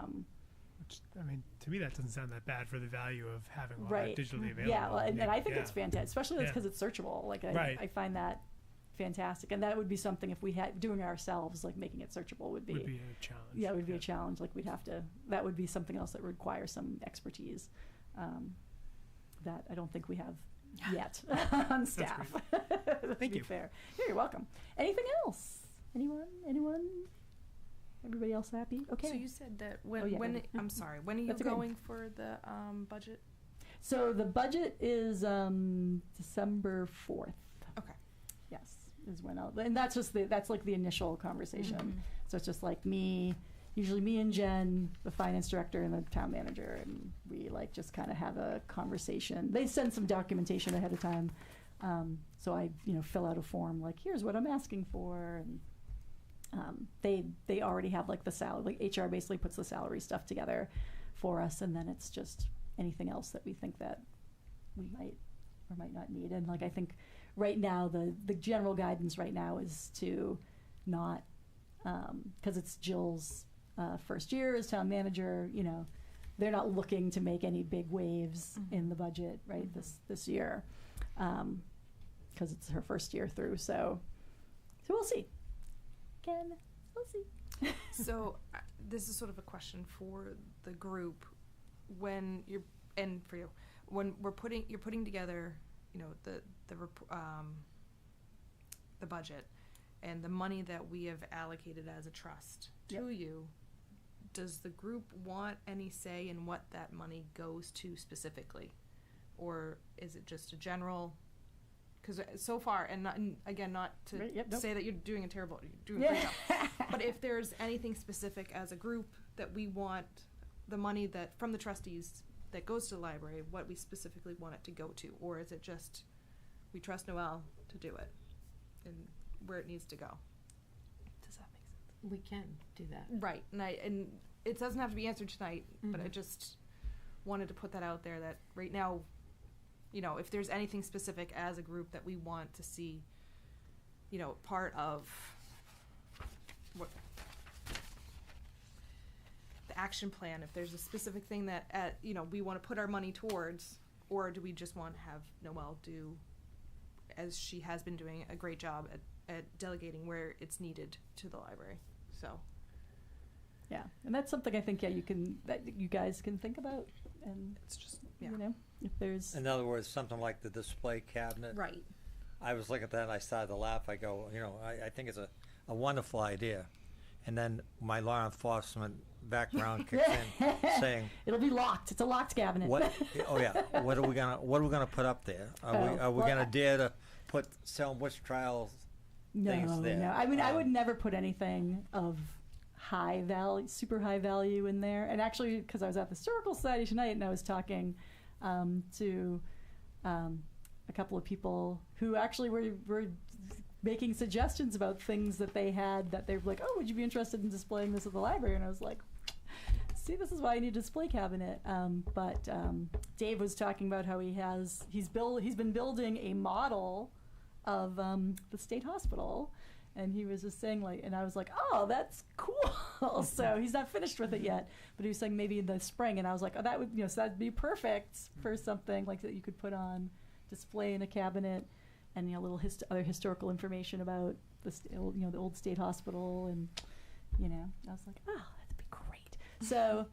which, I mean, to me that doesn't sound that bad for the value of having all right. that digitally available. Yeah, well, and I think it's fantastic, especially because it's searchable. Like Right. I find that fantastic, and that would be something if we had doing it ourselves, like making it searchable would be a challenge. Yeah, it would be a challenge. Like we'd have to. That would be something else that would require some expertise. That I don't think we have yet on staff. Thank you. Fair. Yeah, you're welcome. Anything else? Anyone? Everybody else happy? Okay. So you said that when go ahead. I'm sorry, when are you That's okay. going for the budget? So the budget is December 4th. Okay. Yes, is when and that's like the initial conversation. Mm-hmm. So it's just like usually me and Jen, the finance director and the town manager, and we like just kind of have a conversation. They send some documentation ahead of time. So I, fill out a form like, here's what I'm asking for. And they already have like the salary, like HR basically puts the salary stuff together for us. And then it's just anything else that we think that we might or might not need. And like, I think right now, the general guidance right now is to not, because it's Jill's first year as town manager, they're not looking to make any big waves in the budget, right, this year, because it's her first year through. So we'll see. Again, we'll see. So this is sort of a question for the group when you're and for you when you're putting together, the budget and the money that we have allocated as a trust to you. Does the group want any say in what that money goes to specifically, or is it just a general? Because so far, and again, not to say that you're doing a great job, but if there's anything specific as a group that we want the money that from the trustees that goes to the library, what we specifically want it to go to, or is it just we trust Noelle to do it and where it needs to go? Does that make sense? We can do that. Right, and it doesn't have to be answered tonight, but I just wanted to put that out there that right now, if there's anything specific as a group that we want to see, part of what the action plan, if there's a specific thing that, we want to put our money towards, or do we just want to have Noelle do, as she has been doing a great job at delegating where it's needed to the library. So yeah, and that's something I think that you guys can think about, and it's just if there's In other words, something like the display cabinet. right. I was looking at that and I started to laugh. I go, I think it's a wonderful idea. And then my law enforcement background kicks in, saying, it'll be locked. It's a locked cabinet. "What? Oh yeah, what are we gonna put up there? Are we gonna dare to put Salem witch trials things there?" No. I mean, I would never put anything of high value, super high value in there. And actually, because I was at the Historical Society tonight and I was talking to a couple of people who actually were making suggestions about things that they had that they were like, oh, would you be interested in displaying this at the library? And I was like, see, this is why I need a display cabinet. But Dave was talking about how he's been building a model of the state hospital, and he was just saying and I was like, oh, that's cool. So he's not finished with it yet, but he was saying maybe in the spring, and I was like, oh, that would so that'd be perfect for something like that you could put on display in a cabinet. and little other historical information about the old state hospital, and I was like, oh, that'd be great. So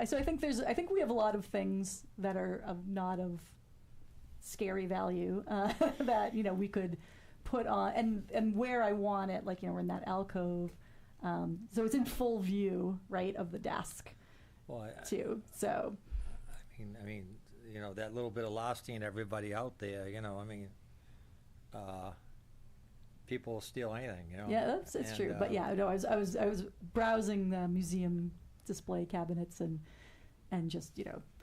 so I think we have a lot of things that are not of scary value that we could put on, and where I want it, we're in that alcove, so it's in full view, right, of the desk, too. So I mean, that little bit of losting everybody out there, people will steal anything, Yeah, it's true. But yeah, no, I was browsing the museum display cabinets, and just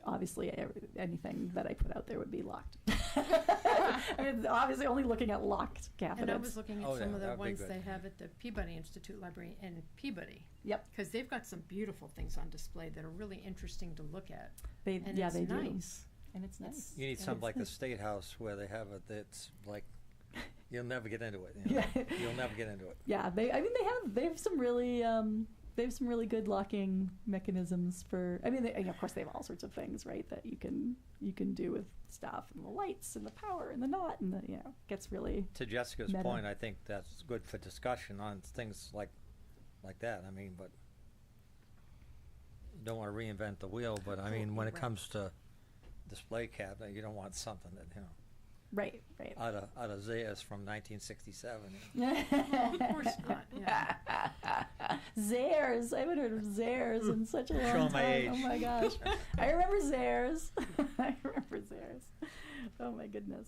obviously anything that I put out there would be locked. I mean, obviously only looking at locked cabinets. And I was looking at some of the that'd be ones good. they have at the Peabody Institute Library in Peabody. Yep. Because they've got some beautiful things on display that are really interesting to look at. They And yeah it's they nice. do, and it's nice. You need Yeah, something it's like the nice. State House where they have it that's like, you'll never get into it. Yeah. You'll never get into it. Yeah, they have some really good locking mechanisms for. I mean, of course they have all sorts of things, right, that you can do with stuff, and the lights and the power and the knot, and gets really. To Jessica's meta. point, I think that's good for discussion on things like that. I mean, but you don't want to reinvent the wheel. But I mean, when it comes to display cabinet, you don't want something that Right. out of Zayas from 1967. Well, of course not. Yeah. Zares. I haven't heard of Zares in such a long Showing time. my age. Oh my gosh. I remember Zares. I remember Zares. Oh my goodness.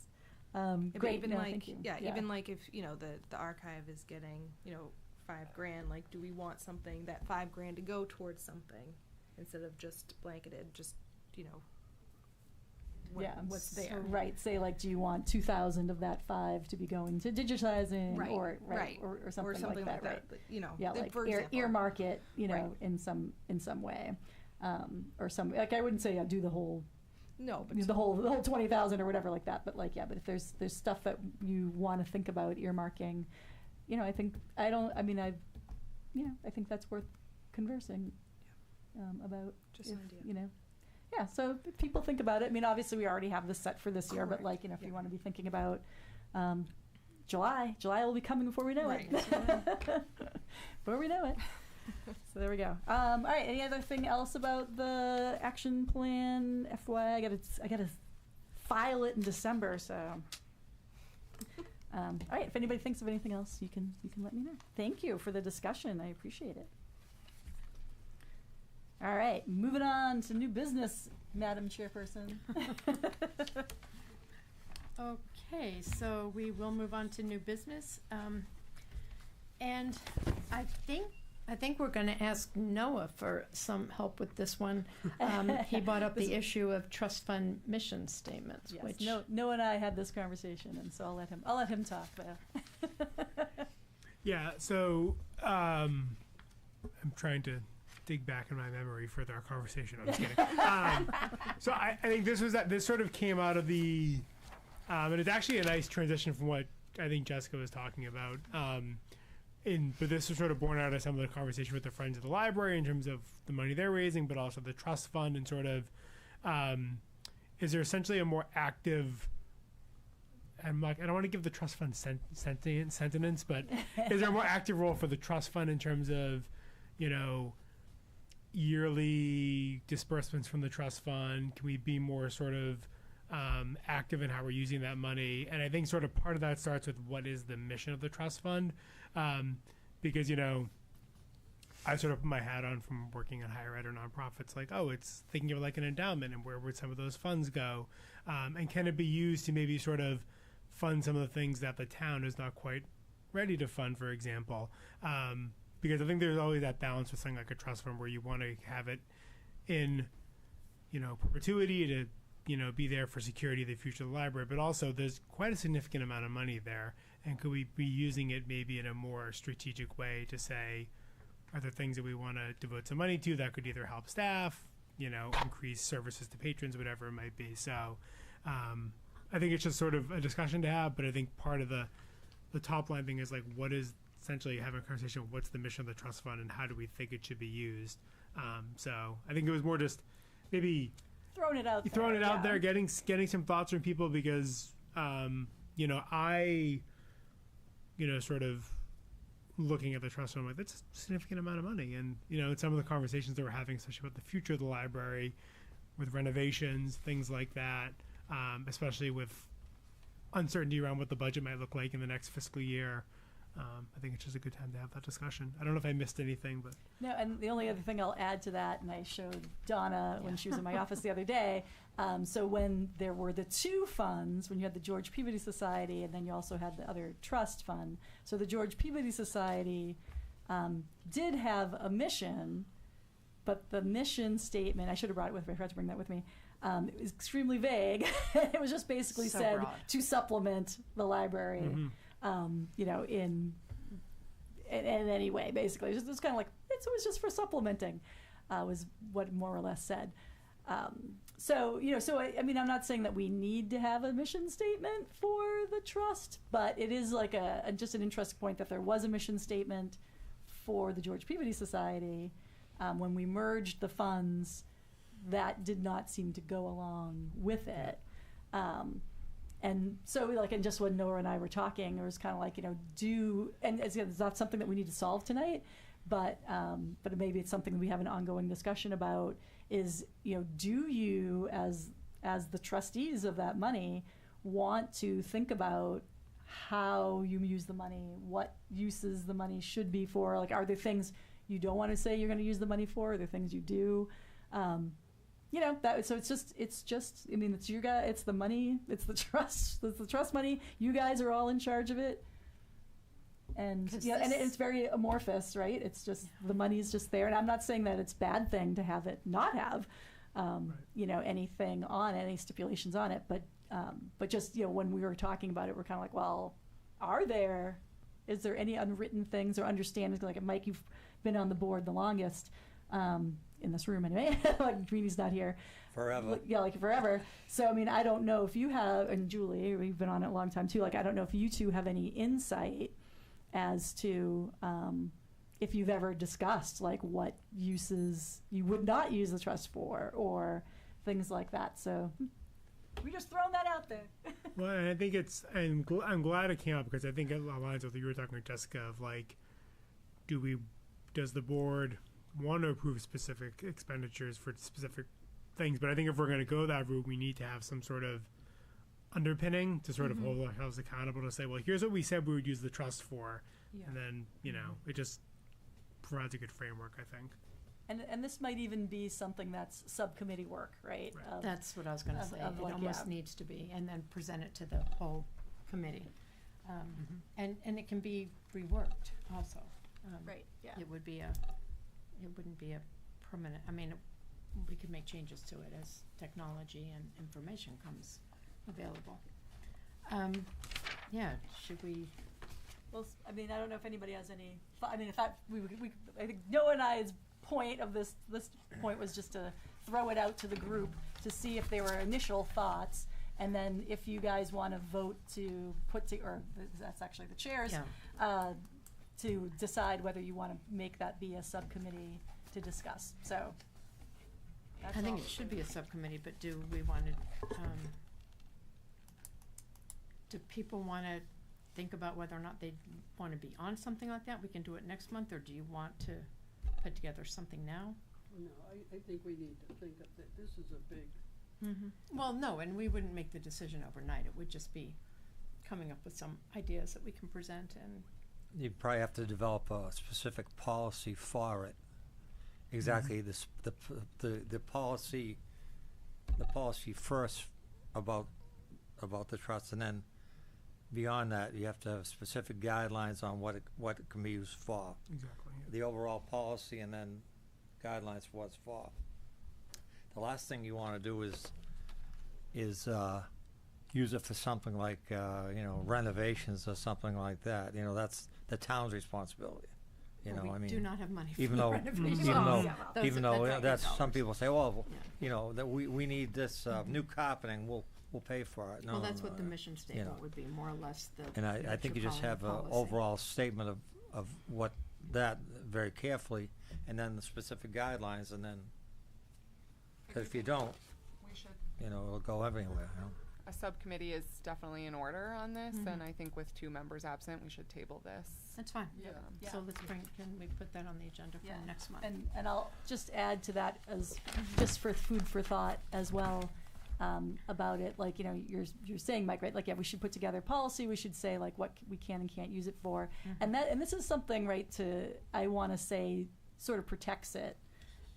Yeah, but Great. even No, like, thank you. even like if the archive is getting $5,000, like, do we want something that $5,000 to go towards something instead of just blanketed, just what's there? Right. Say, like, do you want 2,000 of that 5 to be going to digitizing, Right, or right. or something, like that, right? But, Yeah, the- like for example. earmark it, Right. in some way, or some, like, I wouldn't say do the whole No, but the whole 20,000 or whatever like that, but but if there's stuff that you want to think about earmarking, I think that's worth conversing about. Just an if, idea. Yeah, so if people think about it. I mean, obviously we already have this set for this year, but if you want to be thinking about July will be coming before we know Right. it. Before we know it. So there we go. All right. Any other thing else about the action plan? FYI, I gotta file it in December. So, all right. If anybody thinks of anything else, you can let me know. Thank you for the discussion. I appreciate it. All right. Moving on to new business, Madam Chairperson. Okay, so we will move on to new business. And I think we're going to ask Noah for some help with this one. He brought up the issue of trust fund mission statements, Yes. which Noah and I had this conversation, and so I'll let him talk there. Yeah, so I'm trying to dig back in my memory for our conversation. I'm just kidding. So I think this sort of came out of the, and it's actually a nice transition from what I think Jessica was talking about. But this was sort of born out of some of the conversation with the Friends of the Library in terms of the money they're raising, but also the trust fund, and sort of, is there essentially a more active, I don't want to give the trust fund sentence, but is there a more active role for the trust fund in terms of, yearly disbursements from the trust fund? Can we be more sort of active in how we're using that money? And I think sort of part of that starts with what is the mission of the trust fund, because I sort of put my hat on from working on higher ed or nonprofits, like, it's thinking of it like an endowment, and where would some of those funds go, and can it be used to maybe sort of fund some of the things that the town is not quite ready to fund, for example, because I think there's always that balance with something like a trust fund where you want to have it in perpetuity to be there for security of the future of the library, but also there's quite a significant amount of money there, and could we be using it maybe in a more strategic way to say, are there things that we want to devote some money to that could either help staff, increase services to patrons, whatever it might be. So I think it's just sort of a discussion to have, but I think part of the top line thing is like, what is essentially having a conversation of what's the mission of the trust fund and how do we think it should be used. So I think it was more just maybe Throwing it out there, getting some thoughts from people, because I, sort of looking at the trust fund, I'm like, that's a significant amount of money. And, in some of the conversations that we're having, especially about the future of the library, with renovations, things like that, especially with uncertainty around what the budget might look like in the next fiscal year, I think it's just a good time to have that discussion. I don't know if I missed anything, but No, and the only other thing I'll add to that, and I showed Donna when she was in my office the other day, so when there were the two funds, when you had the George Peabody Society and then you also had the other trust fund, so the George Peabody Society did have a mission, but the mission statement, I should have brought it with me, I forgot to bring that with me, it was extremely vague. It was just basically So said broad. to supplement the library, in any way, basically. It was kind of like, it was just for supplementing, was what more or less said. So I mean, I'm not saying that we need to have a mission statement for the trust, but it is like just an interesting point that there was a mission statement for the George Peabody Society. When we merged the funds, that did not seem to go along with it. And so, and just when Noah and I were talking, it was kind of like, and it's not something that we need to solve tonight, but maybe it's something we have an ongoing discussion about is, do you, as the trustees of that money, want to think about how you use the money, what uses the money should be for? Like, are there things you don't want to say you're going to use the money for? Are there things you do? So it's just, I mean, it's you guys, it's the money, it's the trust money. You guys are all in charge of it. And, and it's very amorphous, right? It's just, the money's just there. And I'm not saying that it's a bad thing to have it, not have, anything on, any stipulations on it. But just, when we were talking about it, we're kind of like, well, is there any unwritten things or understandings? Like, Mike, you've been on the board the longest, in this room anyway, like Greeny's not here. Forever. Yeah, like forever. So, I mean, I don't know if you have, and Julie, we've been on it a long time too, like, I don't know if you two have any insight as to if you've ever discussed, like, what uses you would not use the trust for or things like that. So we just thrown that out there. Well, and I think I'm glad it came up because I think it aligns with what you were talking with Jessica of, like, does the board want to approve specific expenditures for specific things? But I think if we're going to go that route, we need to have some sort of underpinning to sort of hold ourselves accountable to say, well, here's what we said we would use the trust for. Yeah. And then, it just provides a good framework, I think. And this might even be something that's subcommittee work, right? Right. That's what I was going to say. of It like, almost yeah. needs to be, and then present it to the whole committee. And it can be reworked also. Right, yeah. It wouldn't be a permanent, I mean, we could make changes to it as technology and information comes available. Should we? Well, I mean, I don't know if anybody has any. I mean, I think Noah and I's point of this point was just to throw it out to the group to see if there were initial thoughts, and then if you guys want to vote to or that's actually the chairs, to decide whether you want to make that be a subcommittee to discuss. So. I think it should be a subcommittee, but do we want to, do people want to think about whether or not they want to be on something like that? We can do it next month, or do you want to put together something now? No, I think we need to think of that. This is a big. Well, no, and we wouldn't make the decision overnight. It would just be coming up with some ideas that we can present, and You probably have to develop a specific policy for it. Exactly, the policy first about the trust, and then beyond that, you have to have specific guidelines on what it can be used for. Exactly. Yeah. The overall policy, and then guidelines for what it's for. The last thing you want to do is use it for something like renovations or something like that. That's the town's responsibility. we do not have money for even though renovations. even though $8. that's some people say, well, that we need this new carpeting, we'll pay for it. Well, that's what the mission statement would be, more or less. And I think you just have an overall statement of what that very carefully, and then the specific guidelines, and then, because if you don't, We should. it'll go everywhere. a subcommittee is definitely in order on this, and I think with 2 members absent, we should table this. That's fine. Yeah. So can we put that on the agenda for next month? And I'll just add to that as just for food for thought as well, about it. Like, you know, you're saying, Mike, right? Like, yeah, we should put together a policy. We should say like what we can and can't use it for, and this is something, right? I want to say sort of protects it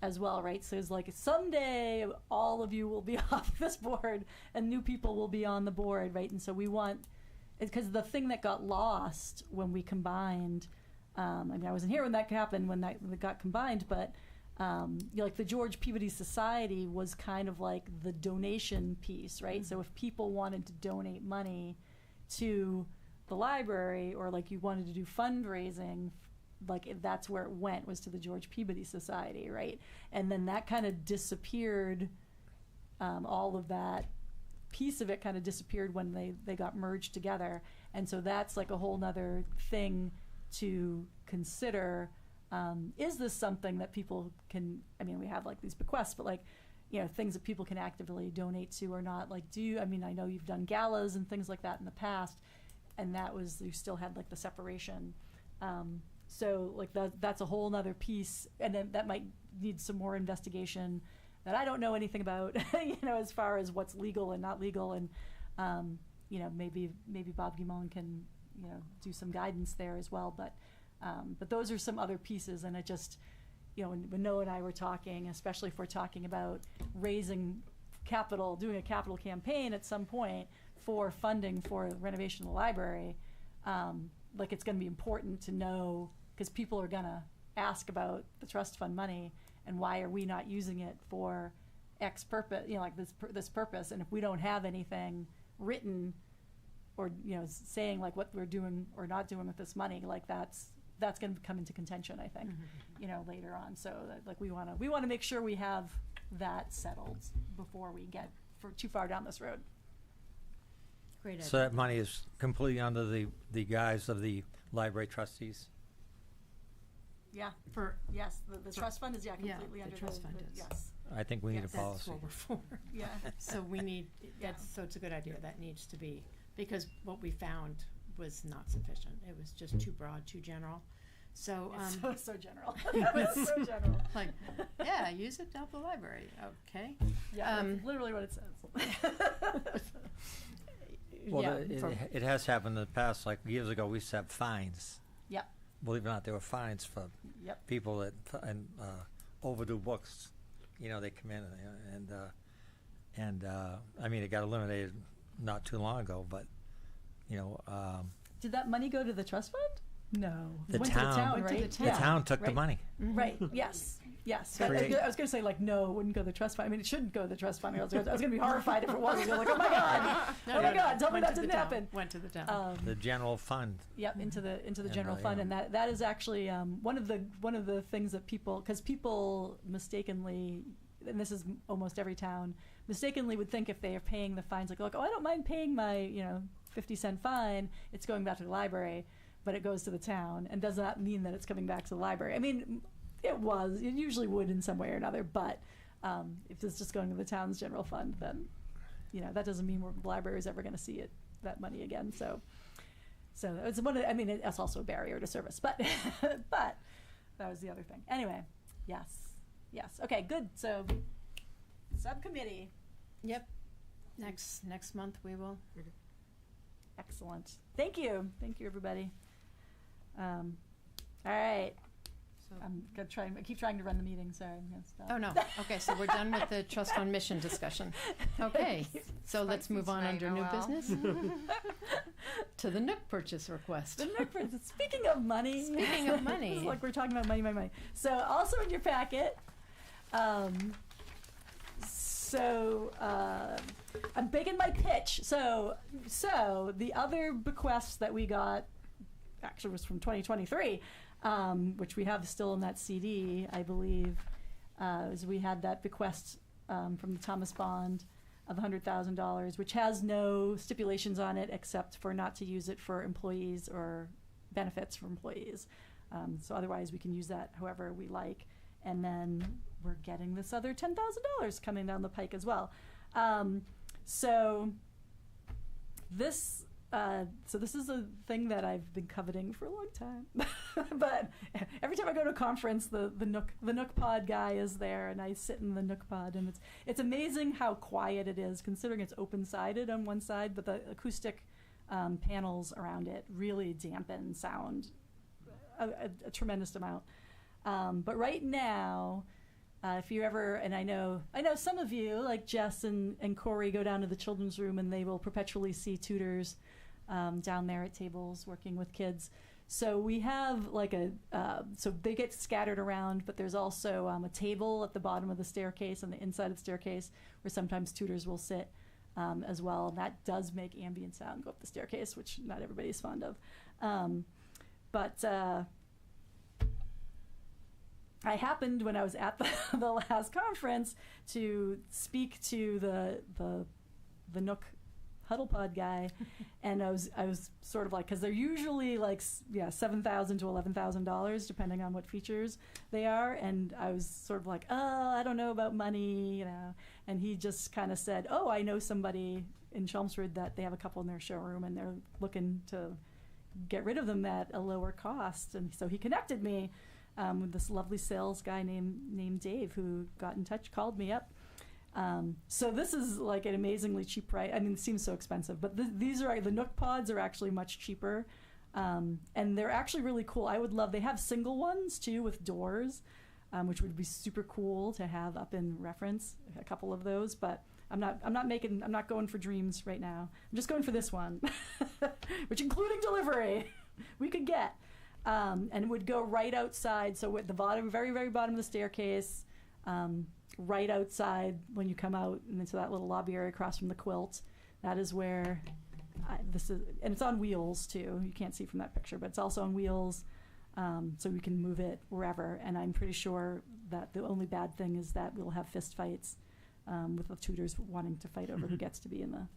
as well, right? So it's like someday all of you will be off this board and new people will be on the board, right? And so we want, because the thing that got lost when we combined, I mean, I wasn't here when that happened, when that got combined, but you know, like the George Peabody Society was kind of like the donation piece, right? So if people wanted to donate money to the library, or like you wanted to do fundraising, like that's where it went, was to the George Peabody Society, right? And then that kind of disappeared. All of that piece of it kind of disappeared when they got merged together, and so that's like a whole nother thing to consider. Is this something that people can? I mean, we have like these bequests, but like, you know, things that people can actively donate to or not. Like, I mean, I know you've done galas and things like that in the past, and you still had like the separation. So like that's a whole nother piece, and then that might need some more investigation that I don't know anything about, you know, as far as what's legal and not legal, and you know, maybe Bob Guimond can, you know, do some guidance there as well. But those are some other pieces, and it just, you know, when Noah and I were talking, especially if we're talking about raising capital, doing a capital campaign at some point for funding for renovation of the library, like it's going to be important to know, because people are going to ask about the trust fund money and why are we not using it for X purpose, you know, like this purpose. And if we don't have anything written or, you know, saying like what we're doing or not doing with this money, like that's going to come into contention, I think, you know, later on. So that, like we want to make sure we have that settled before we get too far down this road. Great idea. So that money is completely under the guise of the library trustees? Yeah. Yes, the trust fund is completely under the trust fund is. Yes. I think we need a That's policy. what we're for. Yeah. So we need, so it's a good idea. That needs to be, because what we found was not sufficient. It was just too broad, too general. So, so general. That was so general. like, yeah, use it to help the library. Okay. Yeah, that's literally what it says. Well, it has happened in the past. Like years ago, we used to have fines. Yep. Believe it or not, there were fines for people that overdo books. You know, they come in and I mean, it got eliminated not too long ago. But you know, did that money go to the trust fund? No. The It went town, to the town, right? the town took the Right. money. Right. Yes. But I was going to say, like, no, it wouldn't go to the trust fund. I mean, it shouldn't go to the trust fund. I was going to be horrified if it was. Like, oh my god, tell me that didn't happen. Went to the town. The general fund. Yep, into the general fund, and that is actually one of the things that people mistakenly, and this is almost every town, mistakenly would think if they are paying the fines, like, oh, I don't mind paying my 50-cent fine, it's going back to the library, but it goes to the town, and does not mean that it's coming back to the library. I mean, it usually would in some way or another, but if it's just going to the town's general fund, then that doesn't mean the library is ever going to see that money again. So it's it's also a barrier to service, but but that was the other thing. Anyway, yes, okay, good. So subcommittee. Yep. Next month we will. Excellent. Thank you, everybody. All right. So I'm gonna try. I keep trying to run the meeting. Sorry, I'm gonna stop. Oh no. Okay, so we're done with the trust fund mission discussion. Okay, so let's move on under new business to the Nook purchase request. The Nook purchase. Speaking of money. It's like we're talking about money. So also in your packet. I'm making my pitch. So the other bequests that we got actually was from 2023, which we have still in that CD, I believe, is we had that bequest from the Thomas Bond of $100,000, which has no stipulations on it except for not to use it for employees or benefits for employees. So otherwise we can use that however we like. And then we're getting this other $10,000 coming down the pike as well. So this so this is a thing that I've been coveting for a long time. But every time I go to a conference, the Nook Pod guy is there, and I sit in the Nook Pod, and it's amazing how quiet it is, considering it's open-sided on one side, but the acoustic panels around it really dampen sound a tremendous amount. But right now, if you ever, and I know some of you, like Jess and Corey, go down to the children's room, and they will perpetually see tutors down there at tables working with kids. So we have like so they get scattered around, but there's also a table at the bottom of the staircase, on the inside of the staircase, where sometimes tutors will sit as well. And that does make ambient sound go up the staircase, which not everybody's fond of. But I happened, when I was at the last conference, to speak to the Nook Huddle Pod guy, and I was sort of like, because they're usually like $7,000 to $11,000 depending on what features they are, and I was sort of like, oh, I don't know about money, and he just kind of said, oh, I know somebody in Chelmsford that they have a couple in their showroom, and they're looking to get rid of them at a lower cost, and so he connected me with this lovely sales guy named Dave, who got in touch, called me up. So this is like an amazingly cheap price. I mean, it seems so expensive, but these are, the Nook Pods are actually much cheaper, and they're actually really cool. They have single ones too with doors, which would be super cool to have up in reference, a couple of those, but I'm not going for dreams right now. I'm just going for this one, which, including delivery, we could get. And it would go right outside, so at the bottom, very, very bottom of the staircase, right outside when you come out and into that little lobby area across from the quilt. That is where this is, and it's on wheels too. You can't see from that picture, but it's also on wheels, so we can move it wherever. And I'm pretty sure that the only bad thing is that we'll have fist fights with the tutors wanting to fight over who gets to be in the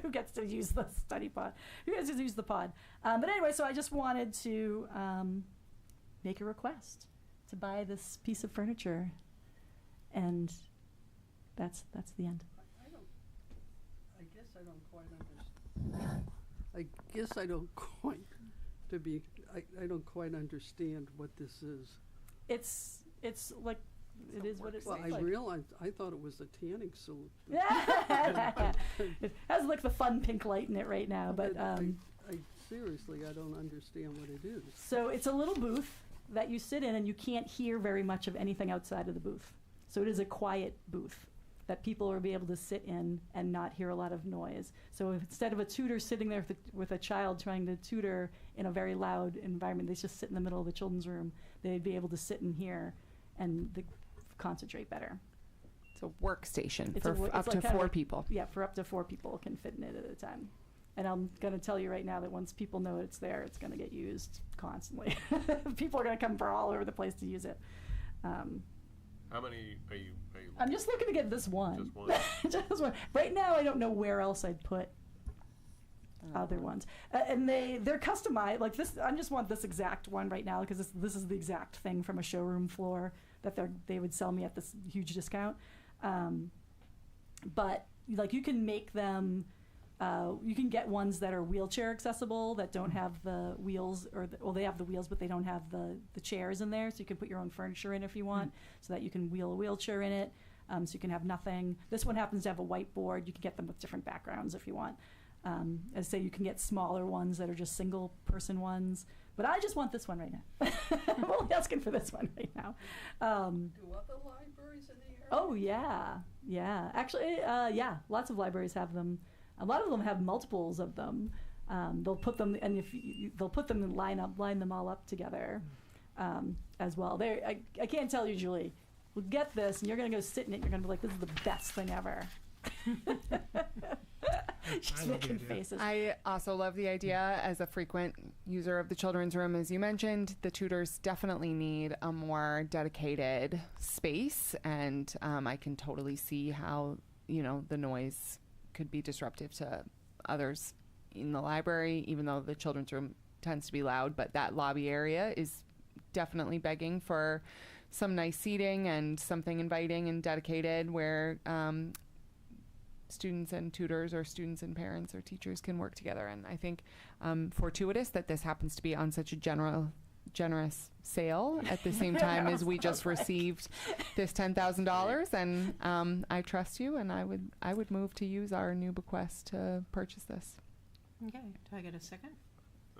who gets to use the study pod, who gets to use the pod. But anyway, so I just wanted to make a request to buy this piece of furniture, and that's the end. I guess I don't quite understand. I don't quite understand what this is. It's like, it is what it's Well, like. I realized, I thought it was a tanning suit. It has like the fun pink light in it right now, but I seriously, I don't understand what it is. so it's a little booth that you sit in, and you can't hear very much of anything outside of the booth. So it is a quiet booth that people will be able to sit in and not hear a lot of noise. So if, instead of a tutor sitting there with a child trying to tutor in a very loud environment, they just sit in the middle of the children's room, they'd be able to sit in here and concentrate better. It's a workstation It's for up to kind of 4 people. Yeah, for up to 4 people can fit in it at a time. And I'm going to tell you right now that once people know it's there, it's going to get used constantly. People are going to come from all over the place to use it. How many are you I'm just looking to get this one. Just one? Just one. Right now, I don't know where else I'd put other ones. And they're customized. Like this, I just want this exact one right now, because this is the exact thing from a showroom floor that they would sell me at this huge discount. But like, you can make them, you can get ones that are wheelchair accessible, that don't have the wheels, or they have the wheels, but they don't have the chairs in there. So you can put your own furniture in if you want, so that you can wheel a wheelchair in it. So you can have nothing. This one happens to have a whiteboard. You can get them with different backgrounds if you want. As I say, you can get smaller ones that are just single person ones. But I just want this one right now. I'm only asking for this one right now. Do other libraries in the area? Oh, yeah. Actually, yeah, lots of libraries have them. A lot of them have multiples of them. They'll put them, and they'll put them in line them all up together as well. I can't tell you, Julie. We'll get this, and you're going to go sit in it, and you're going to be like, this is the best thing ever. She's making faces. I also love the idea. As a frequent user of the children's room, as you mentioned, the tutors definitely need a more dedicated space, and I can totally see how, the noise could be disruptive to others in the library, even though the children's room tends to be loud. But that lobby area is definitely begging for some nice seating and something inviting and dedicated, where students and tutors or students and parents or teachers can work together. And I think fortuitous that this happens to be on such a generous sale at the same time as we just received this $10,000. And I trust you, and I would move to use our new bequest to purchase this. Okay, do I get a second?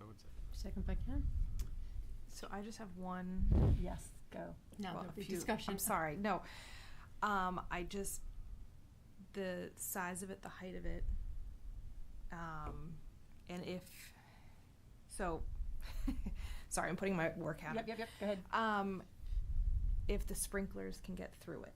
I would say. Second by Ken? So I just have one. Yes, go. Now Well, there'll be a few- discussion. I'm sorry. No. I just, the size of it, the height of it, and so, sorry, I'm putting my work hat on. Yep. Go ahead. If the sprinklers can get through it.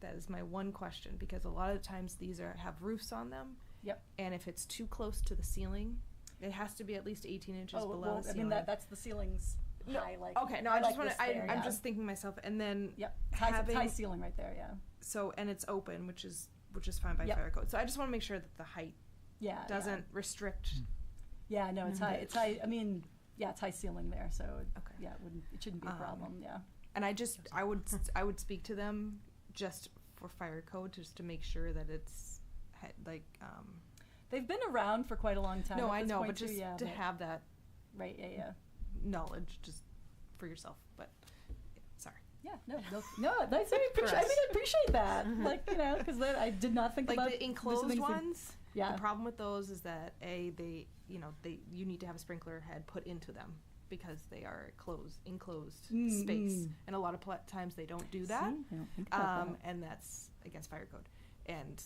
That is my one question, because a lot of times these have roofs on them. Yep. And if it's too close to the ceiling, it has to be at least 18 inches below well, the I ceiling. mean that's the ceilings No, high. Like okay, no, I just want this to. there, I'm yeah. just thinking myself, and then Yep. It's high having ceiling right there. Yeah. so, and it's open, which is fine by Yep. fire code. So I just want to make sure that the height Yeah. doesn't restrict. Yeah. No, it's high. It's high. I mean, yeah, it's high ceiling there, so Okay. yeah, it shouldn't be a problem. Yeah. And I would speak to them just for fire code, just to make sure that it's like. They've been around for quite a long time. No, at I this know, point but too, just yeah, to but- have that right. Yeah. knowledge, just for yourself. But sorry. Yeah. No. I appreciate that. Like because like, I did not think Like about the enclosed things that- ones. Yeah. The problem with those is that you need to have a sprinkler head put into them because they are enclosed space, and a lot of times they don't do that. See? I don't think about that. And that's against fire code. And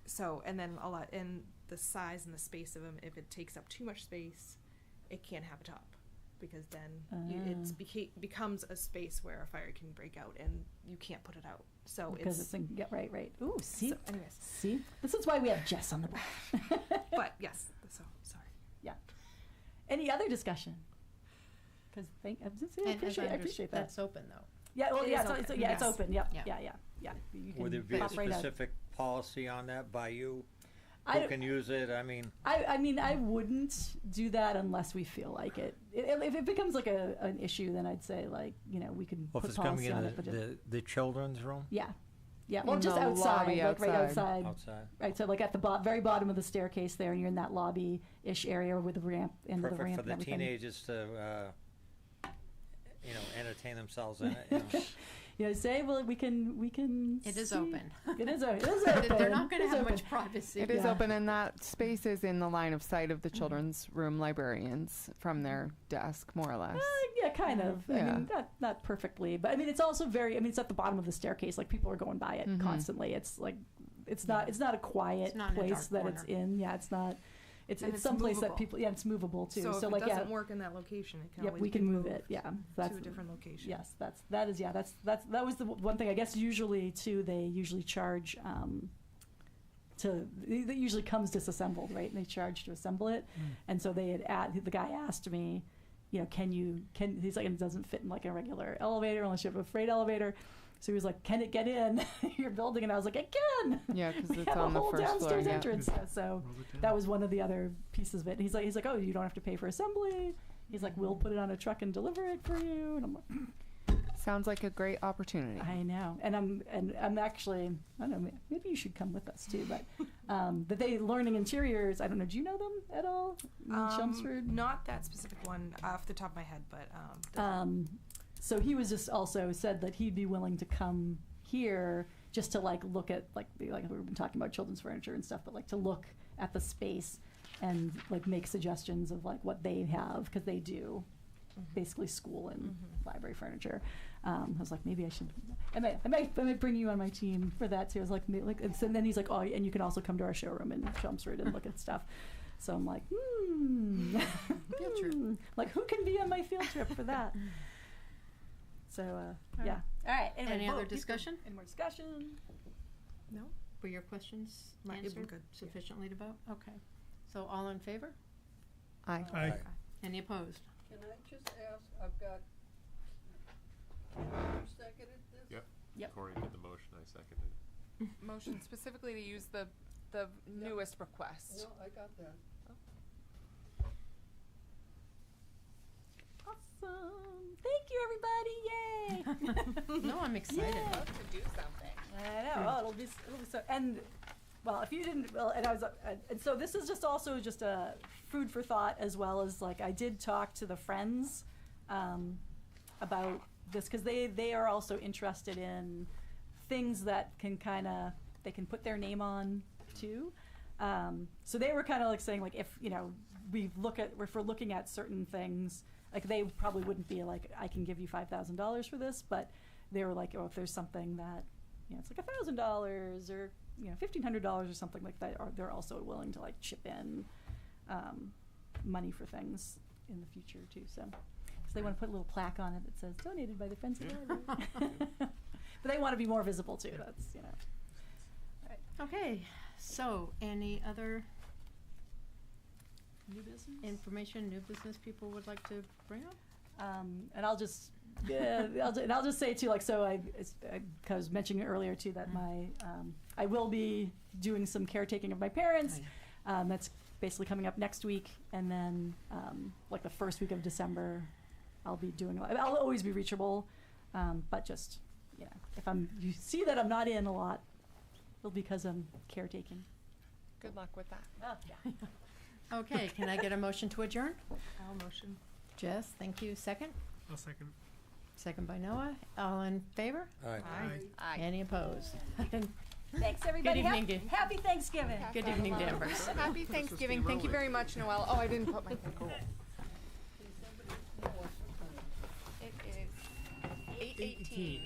so, and then and the size and the space of them, if it takes up too much space, it can't have a top, because then it becomes a space where a fire can break out and you can't put it out. So Because it's right. Ooh, see, So anyways. see, this is why we have Jess on the board. But yes, so sorry. Yeah. Any other discussion? Because I appreciate that. That's open though. Yeah. Well, It yeah. is It's open, it's yes. open. Yep. Yeah. Yeah. You can Would there be a pop right out. specific policy on that by you? I- Who can use it? I mean, I mean, I wouldn't do that unless we feel like it. If it becomes like an issue, then I'd say like we can well, if put it's coming policy on in it. But the children's room yeah. Well, In just the outside, lobby like right outside. outside. Right, so like at the very bottom of the staircase there, and you're in that lobby-ish area with the ramp, end of the perfect ramp for and the everything. teenagers to, entertain themselves in it. Say, well, we can. It is see. open. It is open. They're not going It is to have open. much privacy. It is Yeah. open, and that space is in the line of sight of the children's room librarians from their desk, more or less. Yeah, kind of. I Yeah. mean, not perfectly, but I mean, it's also it's at the bottom of the staircase. Like people are going by it constantly. It's like, it's not a quiet It's not in a place dark that it's corner. in. Yeah, it's not. It's And it's someplace that movable. people. Yeah, it's movable too. So if it like doesn't work in that location, it can Yep, always we be can move moved it. Yeah, to that's a different location. Yes, that was the one thing. I guess usually too, they usually charge that usually comes disassembled, right? And they charge to assemble it. And so the guy asked me, can he's like, it doesn't fit in like a regular elevator unless you have a freight elevator. So he was like, can it get in your building? And I was like, it can. Yeah, because We it's have on a the whole first floor. downstairs Yeah. entrance. So that was one of the other pieces of it. And he's like, oh, you don't have to pay for assembly. He's like, we'll put it on a truck and deliver it for you. And I'm like, Sounds like a great opportunity. I know, and I'm actually, I don't know, maybe you should come with us too. But that they learning interiors. I don't know. Do you know them at all? In Chelmsford? Not that specific one off the top of my head, but So he was just also said that he'd be willing to come here just to like look at like we've been talking about children's furniture and stuff, but like to look at the space and like make suggestions of like what they have, because they do basically school and library furniture. I was like, maybe I should. I might bring you on my team for that too. I was like, and then he's like, oh, and you can also come to our showroom in Chelmsford and look at stuff. So I'm like, Field trip. like who can be on my field trip for that? So yeah. All right. Anyway, Any other people- discussion? Any more discussion? no. Were your questions We're answered good. sufficiently to vote? Okay. So all in favor? Aye. Aye. Any opposed? Can I just ask, I've got, who seconded this? Yep. Yep. Corey did the motion, I seconded. Motion specifically to use the newest request. No, I got that. Awesome. Thank you, everybody. Yay. No, I'm excited. Yeah. Love to do something. I know. Oh, it'll be so. And well, if you didn't, well, and I was, and so this is just also just a food for thought, as well as like I did talk to the Friends about this, because they are also interested in things that can kind of, they can put their name on too. So they were kind of like saying, like, if, you know, if we're looking at certain things, like they probably wouldn't be like, I can give you $5,000 for this, but they were like, oh, if there's something that, you know, it's like $1,000 or, you know, $1,500 or something like that, or they're also willing to like chip in money for things in the future too. So they want to put a little plaque on it that says donated by the Friends of the Library. But they want to be more visible too. That's, you know. All right. Okay, so any other New business? information, new business people would like to bring up? And I'll just, yeah, I'll just say too, like, so I was mentioning earlier too that my, I will be doing some caretaking of my parents. That's basically coming up next week, and then like the first week of December, I'll be doing. I'll always be reachable, but just, you know, if you see that I'm not in a lot, it'll be because I'm caretaking. Good luck with that. Oh, yeah. Okay, can I get a motion to adjourn? I'll motion. Jess, thank you. Second? I'll second. Second by Noah. All in favor? All right. Aye. Any opposed? Thanks, everybody. Good evening. Happy Thanksgiving. Good evening, Danvers. Happy Thanksgiving. Thank you very much, Noelle. Oh, I didn't put my thing. It is 8:18.